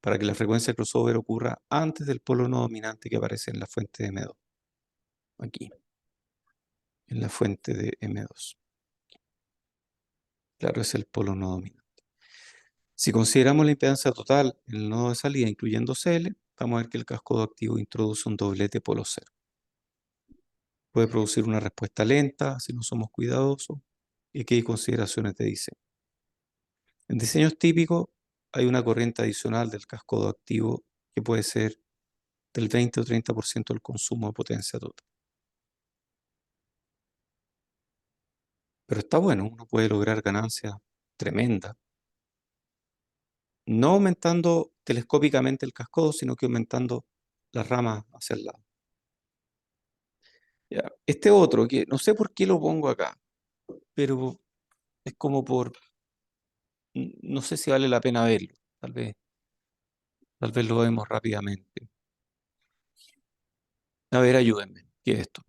Speaker 1: para que la frecuencia de crossover ocurra antes del polo no dominante que aparece en la fuente de M2. Aquí, en la fuente de M2. Claro, es el polo no dominante. Si consideramos la impedancia total en el nodo de salida, incluyendo CL, vamos a ver que el cascodo activo introduce un doblete polo cero. Puede producir una respuesta lenta si no somos cuidadosos. ¿Y qué consideraciones te dice? En diseños típicos hay una corriente adicional del cascodo activo que puede ser del 20 o 30% del consumo de potencia total. Pero está bueno, uno puede lograr ganancias tremendas, no aumentando telescópicamente el cascodo, sino que aumentando las ramas hacia el lado. Ya, este otro, que no sé por qué lo pongo acá, pero es como no sé si vale la pena verlo, tal vez lo vemos rápidamente. A ver, ayúdenme, ¿qué es esto?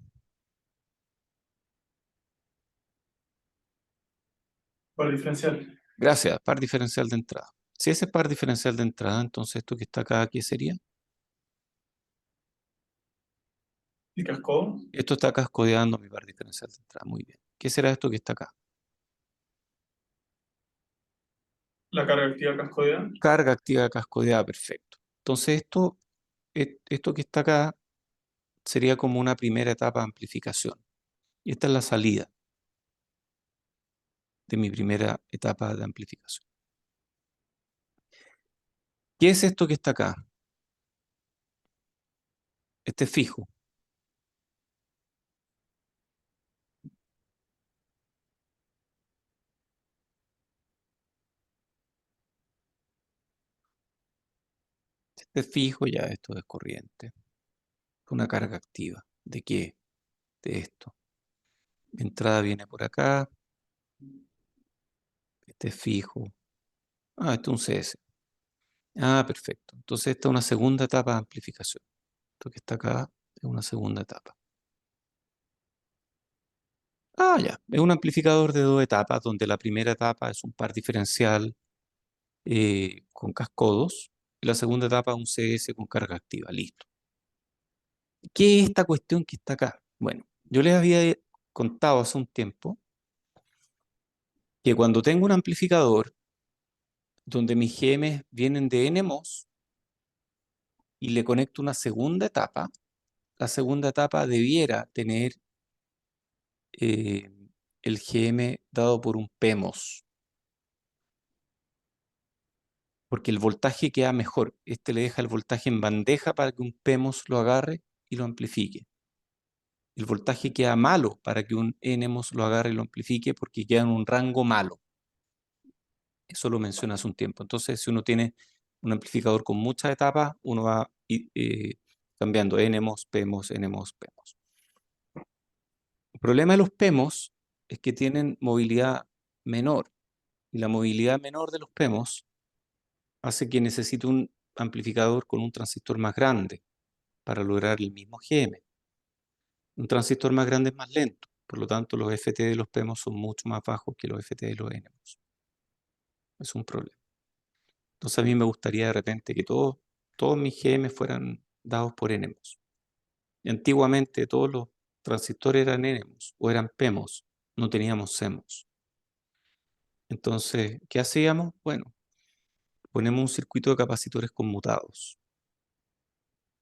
Speaker 4: Para diferencial.
Speaker 1: Gracias, par diferencial de entrada. Si ese es par diferencial de entrada, entonces esto que está acá, ¿qué sería?
Speaker 4: Y cascodo,
Speaker 1: Esto está cascodeando mi par diferencial de entrada. Muy bien. ¿Qué será esto que está acá?
Speaker 4: la carga activa cascodea.
Speaker 1: Carga activa cascodeada, perfecto. Entonces esto que está acá sería como una primera etapa de amplificación. Y esta es la salida de mi primera etapa de amplificación. ¿Qué es esto que está acá? Este es fijo. Este es fijo, ya esto es corriente. Una carga activa. ¿De qué? De esto. Mi entrada viene por acá. Este es fijo. Ah, este es un CS. Ah, perfecto. Entonces esta es una segunda etapa de amplificación. Esto que está acá es una segunda etapa. Ah, ya. Es un amplificador de dos etapas, donde la primera etapa es un par diferencial con cascodos y la segunda etapa es un CS con carga activa. Listo. ¿Qué es esta cuestión que está acá? Bueno, yo les había contado hace un tiempo que cuando tengo un amplificador donde mis GM vienen de NMOS y le conecto una segunda etapa, la segunda etapa debiera tener eh, el GM dado por un PMOS, porque el voltaje queda mejor. Este le deja el voltaje en bandeja para que un PMOS lo agarre y lo amplifique. El voltaje queda malo para que un NMOS lo agarre y lo amplifique porque queda en un rango malo. Eso lo mencioné hace un tiempo. Entonces, si uno tiene un amplificador con muchas etapas, uno va cambiando NMOS, PMOS, NMOS, PMOS. El problema de los PMOS es que tienen movilidad menor. Y la movilidad menor de los PMOS hace que necesite un amplificador con un transistor más grande para lograr el mismo GM. Un transistor más grande es más lento, por lo tanto los FT de los PMOS son mucho más bajos que los FT de los NMOS. Es un problema. Entonces a mí me gustaría de repente que todos mis GM fueran dados por NMOS. Y antiguamente todos los transistores eran NMOS o eran PMOS, no teníamos CMOS. Entonces, ¿qué hacíamos? Bueno, ponemos un circuito de capacitores conmutados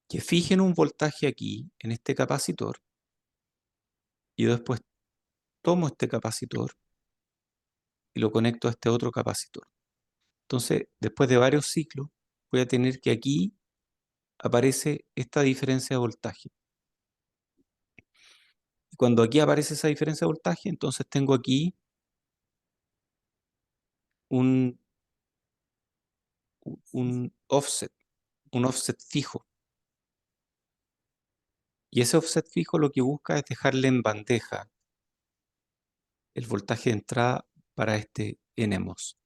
Speaker 1: que fijen un voltaje aquí, en este capacitor, y yo después tomo este capacitor y lo conecto a este otro capacitor. Entonces, después de varios ciclos, voy a tener que aquí aparece esta diferencia de voltaje. Y cuando aquí aparece esa diferencia de voltaje, entonces tengo aquí un, un offset, un offset fijo. Y ese offset fijo lo que busca es dejarle en bandeja el voltaje de entrada para este NMOS,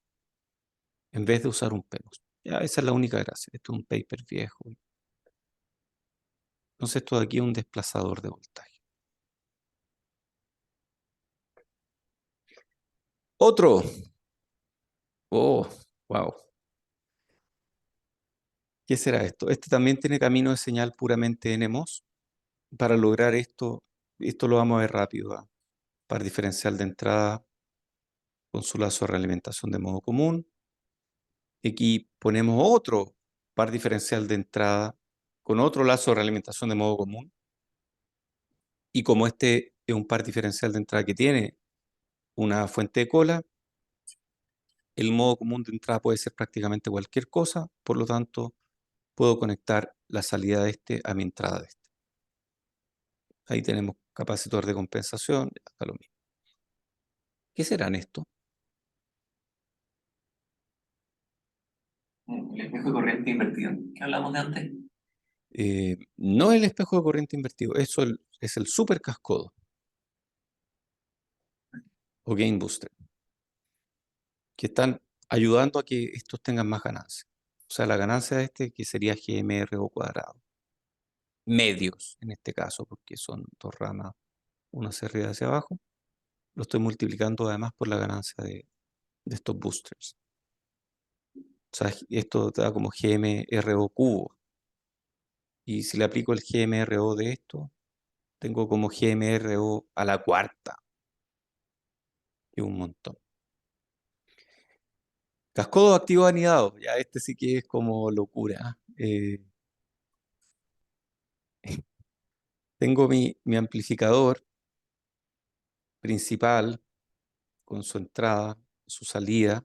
Speaker 1: en vez de usar un PMOS. Ya, esa es la única gracia. Esto es un paper viejo. Entonces esto de aquí es un desplazador de voltaje. Otro. Oh, wow. ¿Qué será esto? Este también tiene camino de señal puramente NMOS. Para lograr esto lo vamos a ver rápido. Par diferencial de entrada con su lazo de realimentación de modo común. Aquí ponemos otro par diferencial de entrada con otro lazo de realimentación de modo común. Y como este es un par diferencial de entrada que tiene una fuente de cola, el modo común de entrada puede ser prácticamente cualquier cosa, por lo tanto, puedo conectar la salida de este a mi entrada de este. Ahí tenemos capacitor de compensación, ya está lo mismo. ¿Qué serán estos?
Speaker 2: El espejo de corriente invertido, que hablamos de antes.
Speaker 1: No el espejo de corriente invertido, eso es el super cascodo o gain booster, que están ayudando a que estos tengan más ganancias. O sea, la ganancia de este que sería GMRO cuadrado. Medios, en este caso, porque son dos ramas, una hacia arriba y hacia abajo. Lo estoy multiplicando además por la ganancia de estos boosters. O sea, esto da como GMRO cubo. Y si le aplico el GMRO de esto, tengo como GMRO a la cuarta. Y un montón. Cascodo activo anidado. Ya este sí que es como locura. Tengo mi amplificador principal con su entrada, su salida,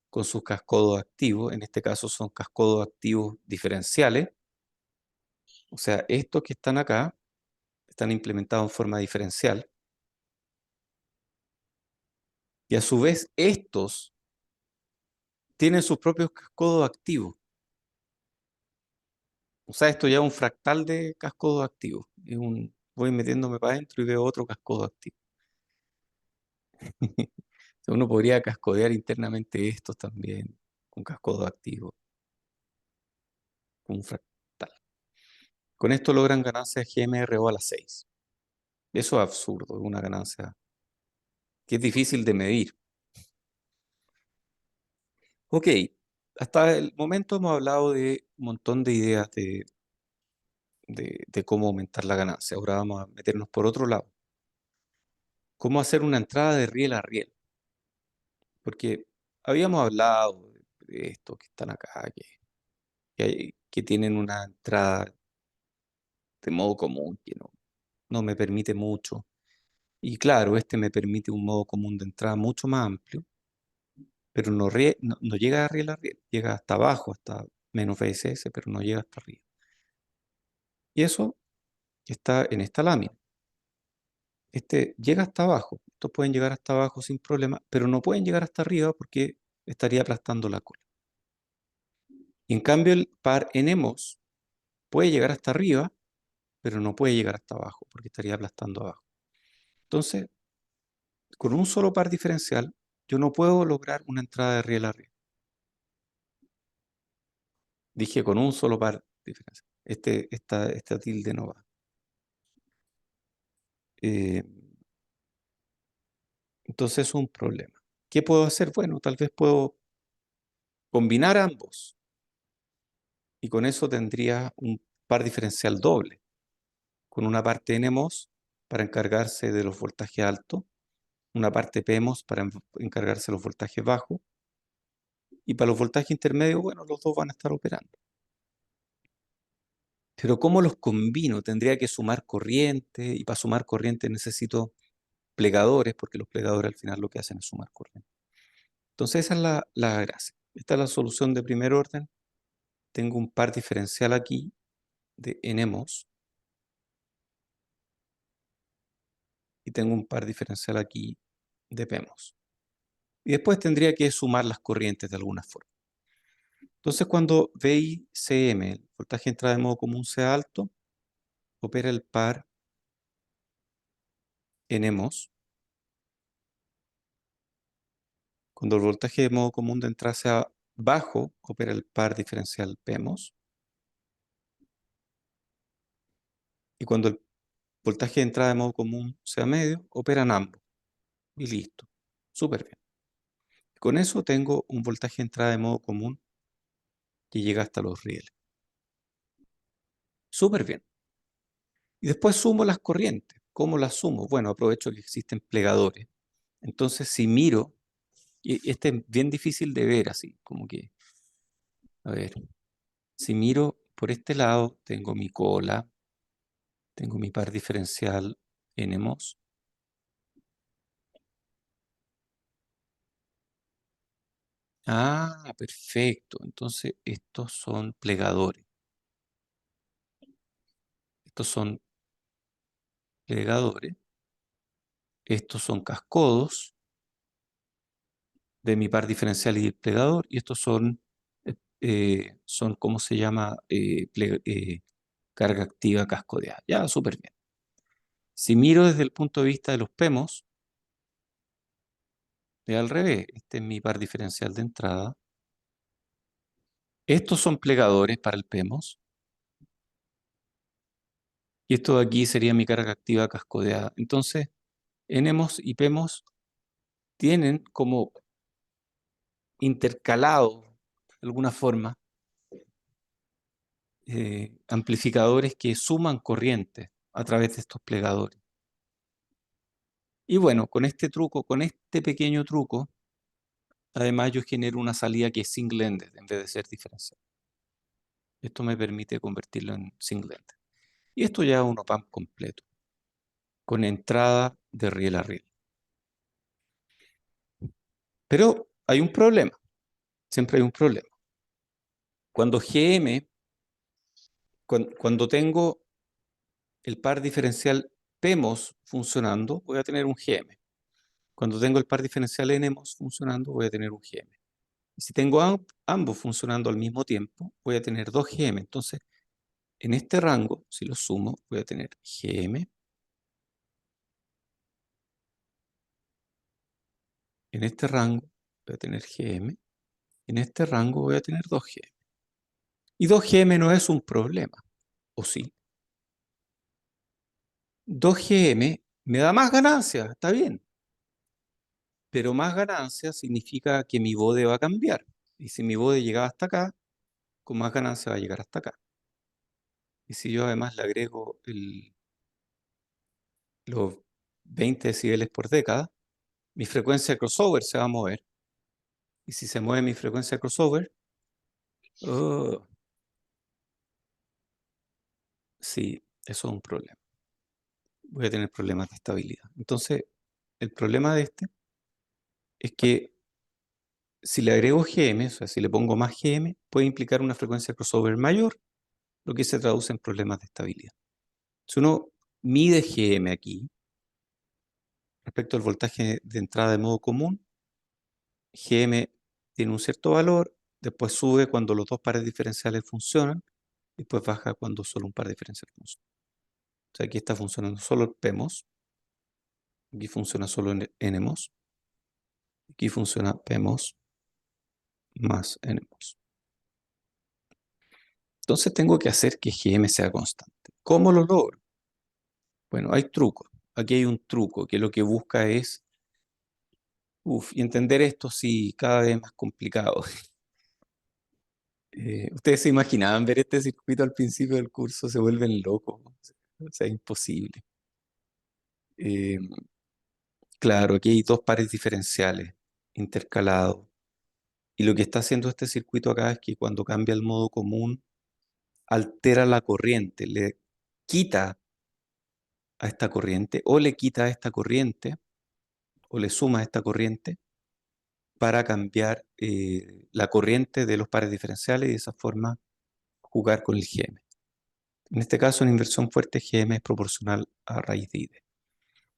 Speaker 1: con sus cascodos activos. En este caso son cascodos activos diferenciales. O sea, estos que están acá están implementados en forma diferencial. Y a su vez estos tienen sus propios cascodos activos. O sea, esto ya es un fractal de cascodos activos. Voy metiéndome para adentro y veo otro cascodo activo. Uno podría cascodear internamente estos también, con cascodo activo, con un fractal. Con esto logran ganancias GMRO a la 6. Eso es absurdo, es una ganancia que es difícil de medir. Ok, hasta el momento hemos hablado de un montón de ideas de cómo aumentar la ganancia. Ahora vamos a meternos por otro lado. ¿Cómo hacer una entrada de riel a riel? Porque habíamos hablado de estos que están acá, que tienen una entrada de modo común, que no me permite mucho. Y claro, este me permite un modo común de entrada mucho más amplio, pero no llega a riel a riel, llega hasta abajo, hasta menos VSS, pero no llega hasta arriba. Y eso está en esta lámina. Este llega hasta abajo, estos pueden llegar hasta abajo sin problema, pero no pueden llegar hasta arriba porque estaría aplastando la cola. Y en cambio el par NMOS puede llegar hasta arriba, pero no puede llegar hasta abajo porque estaría aplastando abajo. Entonces, con un solo par diferencial, yo no puedo lograr una entrada de riel a riel. Dije con un solo par diferencial. Esta tilde no va. Eh, entonces es un problema. ¿Qué puedo hacer? Bueno, tal vez puedo combinar ambos y con eso tendría un par diferencial doble, con una parte NMOS para encargarse de los voltajes altos, una parte PMOS para encargarse de los voltajes bajos, y para los voltajes intermedios, bueno, los dos van a estar operando. Pero ¿cómo los combino? Tendría que sumar corriente, y para sumar corriente necesito plegadores, porque los plegadores al final lo que hacen es sumar corriente. Entonces esa es la gracia. Esta es la solución de primer orden. Tengo un par diferencial aquí de NMOS y tengo un par diferencial aquí de PMOS. Y después tendría que sumar las corrientes de alguna forma. Entonces cuando VICM, el voltaje de entrada de modo común, sea alto, opera el par NMOS. Cuando el voltaje de modo común de entrada sea bajo, opera el par diferencial PMOS. Y cuando el voltaje de entrada de modo común sea medio, operan ambos. Y listo. Súper bien. Con eso tengo un voltaje de entrada de modo común que llega hasta los rieles. Súper bien. Y después sumo las corrientes. ¿Cómo las sumo? Bueno, aprovecho que existen plegadores. Entonces, si miro, y este es bien difícil de ver así, como que, a ver, si miro por este lado, tengo mi cola, tengo mi par diferencial NMOS. Ah, perfecto. Entonces, estos son plegadores. Estos son plegadores. Estos son cascodos de mi par diferencial y el plegador. Y estos son ¿cómo se llama? Carga activa cascodeada. Ya, súper bien. Si miro desde el punto de vista de los PEMOS, es al revés. Este es mi par diferencial de entrada. Estos son plegadores para el PEMOS. Y esto de aquí sería mi carga activa cascodeada. Entonces, NMOS y PEMOS tienen como intercalado, de alguna forma, amplificadores que suman corriente a través de estos plegadores. Y bueno, con este truco, con este pequeño truco, además yo genero una salida que es single-ended en vez de ser diferencial. Esto me permite convertirlo en single-ended. Y esto ya es un op-amp completo, con entrada de riel a riel. Pero hay un problema, siempre hay un problema. Cuando GM, cuando tengo el par diferencial PMOS funcionando, voy a tener un GM. Cuando tengo el par diferencial NMOS funcionando, voy a tener un GM. Y si tengo ambos funcionando al mismo tiempo, voy a tener dos GM. Entonces, en este rango, si lo sumo, voy a tener GM. En este rango voy a tener GM. En este rango voy a tener 2GM. Y 2GM no es un problema, ¿o sí? 2GM me da más ganancia, está bien. Pero más ganancia significa que mi bode va a cambiar. Y si mi bode llegaba hasta acá, con más ganancia va a llegar hasta acá. Y si yo además le agrego los 20 decibeles por década, mi frecuencia de crossover se va a mover. Y si se mueve mi frecuencia de crossover, oh, sí, eso es un problema. voy a tener problemas de estabilidad. Entonces, el problema de este es que si le agrego GM, o sea, si le pongo más GM, puede implicar una frecuencia de crossover mayor, lo que se traduce en problemas de estabilidad. Si uno mide GM aquí, respecto al voltaje de entrada de modo común, GM tiene un cierto valor, después sube cuando los dos pares diferenciales funcionan, y después baja cuando solo un par diferencial funciona. O sea, aquí está funcionando solo el PMOS, aquí funciona solo el NMOS, aquí funciona PMOS más NMOS. Entonces tengo que hacer que GM sea constante. ¿Cómo lo logro? Bueno, hay trucos. Aquí hay un truco que lo que busca es, y entender esto sí cada vez más complicado. Ustedes se imaginaban ver este circuito al principio del curso, se vuelven locos. O sea, imposible. Eh, claro, aquí hay dos pares diferenciales intercalados. Y lo que está haciendo este circuito acá es que cuando cambia el modo común, altera la corriente, le quita a esta corriente, o le quita a esta corriente, o le suma a esta corriente, para cambiar la corriente de los pares diferenciales y de esa forma jugar con el GM. En este caso, en inversión fuerte, GM es proporcional a raíz de ID.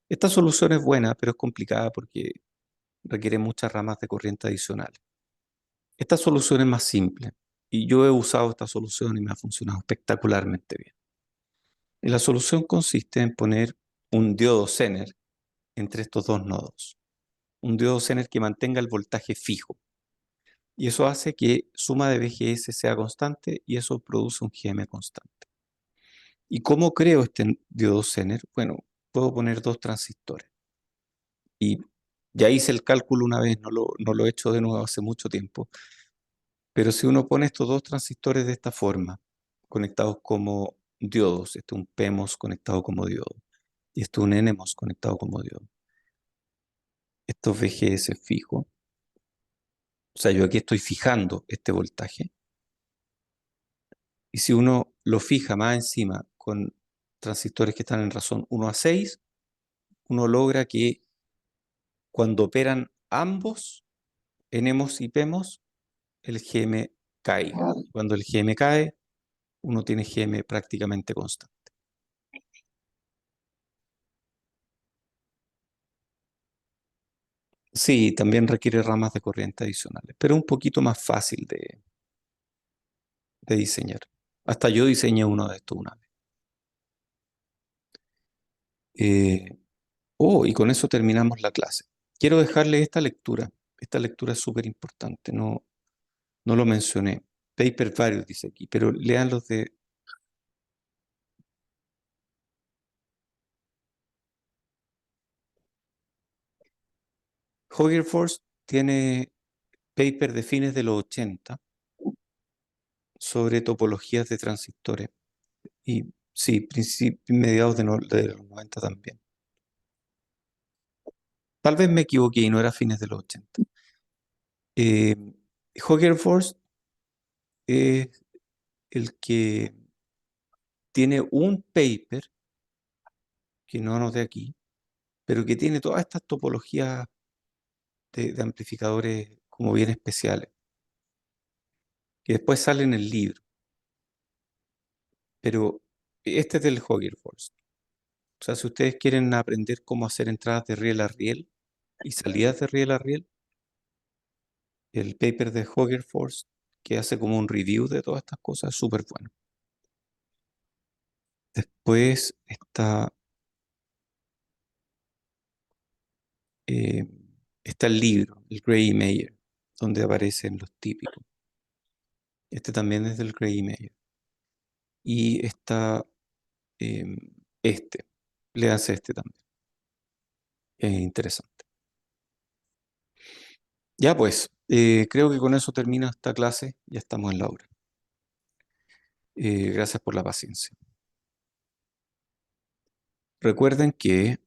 Speaker 1: Esta solución es buena, pero es complicada porque requiere muchas ramas de corriente adicionales. Esta solución es más simple y yo he usado esta solución y me ha funcionado espectacularmente bien. Y la solución consiste en poner un diodo Zener entre estos dos nodos. Un diodo Zener que mantenga el voltaje fijo. Y eso hace que suma de BGS sea constante y eso produce un GM constante. ¿Y cómo creo este diodo Zener? Bueno, puedo poner dos transistores. Y ya hice el cálculo una vez, no lo he hecho de nuevo hace mucho tiempo. Pero si uno pone estos dos transistores de esta forma, conectados como diodos, este es un PMOS conectado como diodo, y este es un NMOS conectado como diodo. Esto es VGS fijo. O sea, yo aquí estoy fijando este voltaje. Y si uno lo fija más encima con transistores que están en razón 1 a 6, uno logra que cuando operan ambos, NMOS y PMOS, el GM caiga. Cuando el GM cae, uno tiene GM prácticamente constante. Sí, también requiere ramas de corriente adicionales, pero un poquito más fácil de diseñar. Hasta yo diseñé uno de estos una vez. Y con eso terminamos la clase. Quiero dejarle esta lectura. Esta lectura es súper importante, no lo mencioné. Paper varios dice aquí, pero lean los de... Force tiene paper de fines de los 80 sobre topologías de transistores. Y sí, mediados de los 90 también. Tal vez me equivoqué y no era fines de los 80. Force es el que tiene un paper, que no anoté aquí, pero que tiene todas estas topologías de amplificadores como bien especiales, que después salen en el libro. Pero este es del Force. O sea, si ustedes quieren aprender cómo hacer entradas de riel a riel y salidas de riel a riel, el paper de Force, que hace como un review de todas estas cosas, es súper bueno. Después está el libro, el Gray y Meyer, donde aparecen los típicos. Este también es del Gray y Meyer. Y está léanse este también. Es interesante. Ya pues, creo que con eso termina esta clase. Ya estamos en la hora. Gracias por la paciencia. Recuerden que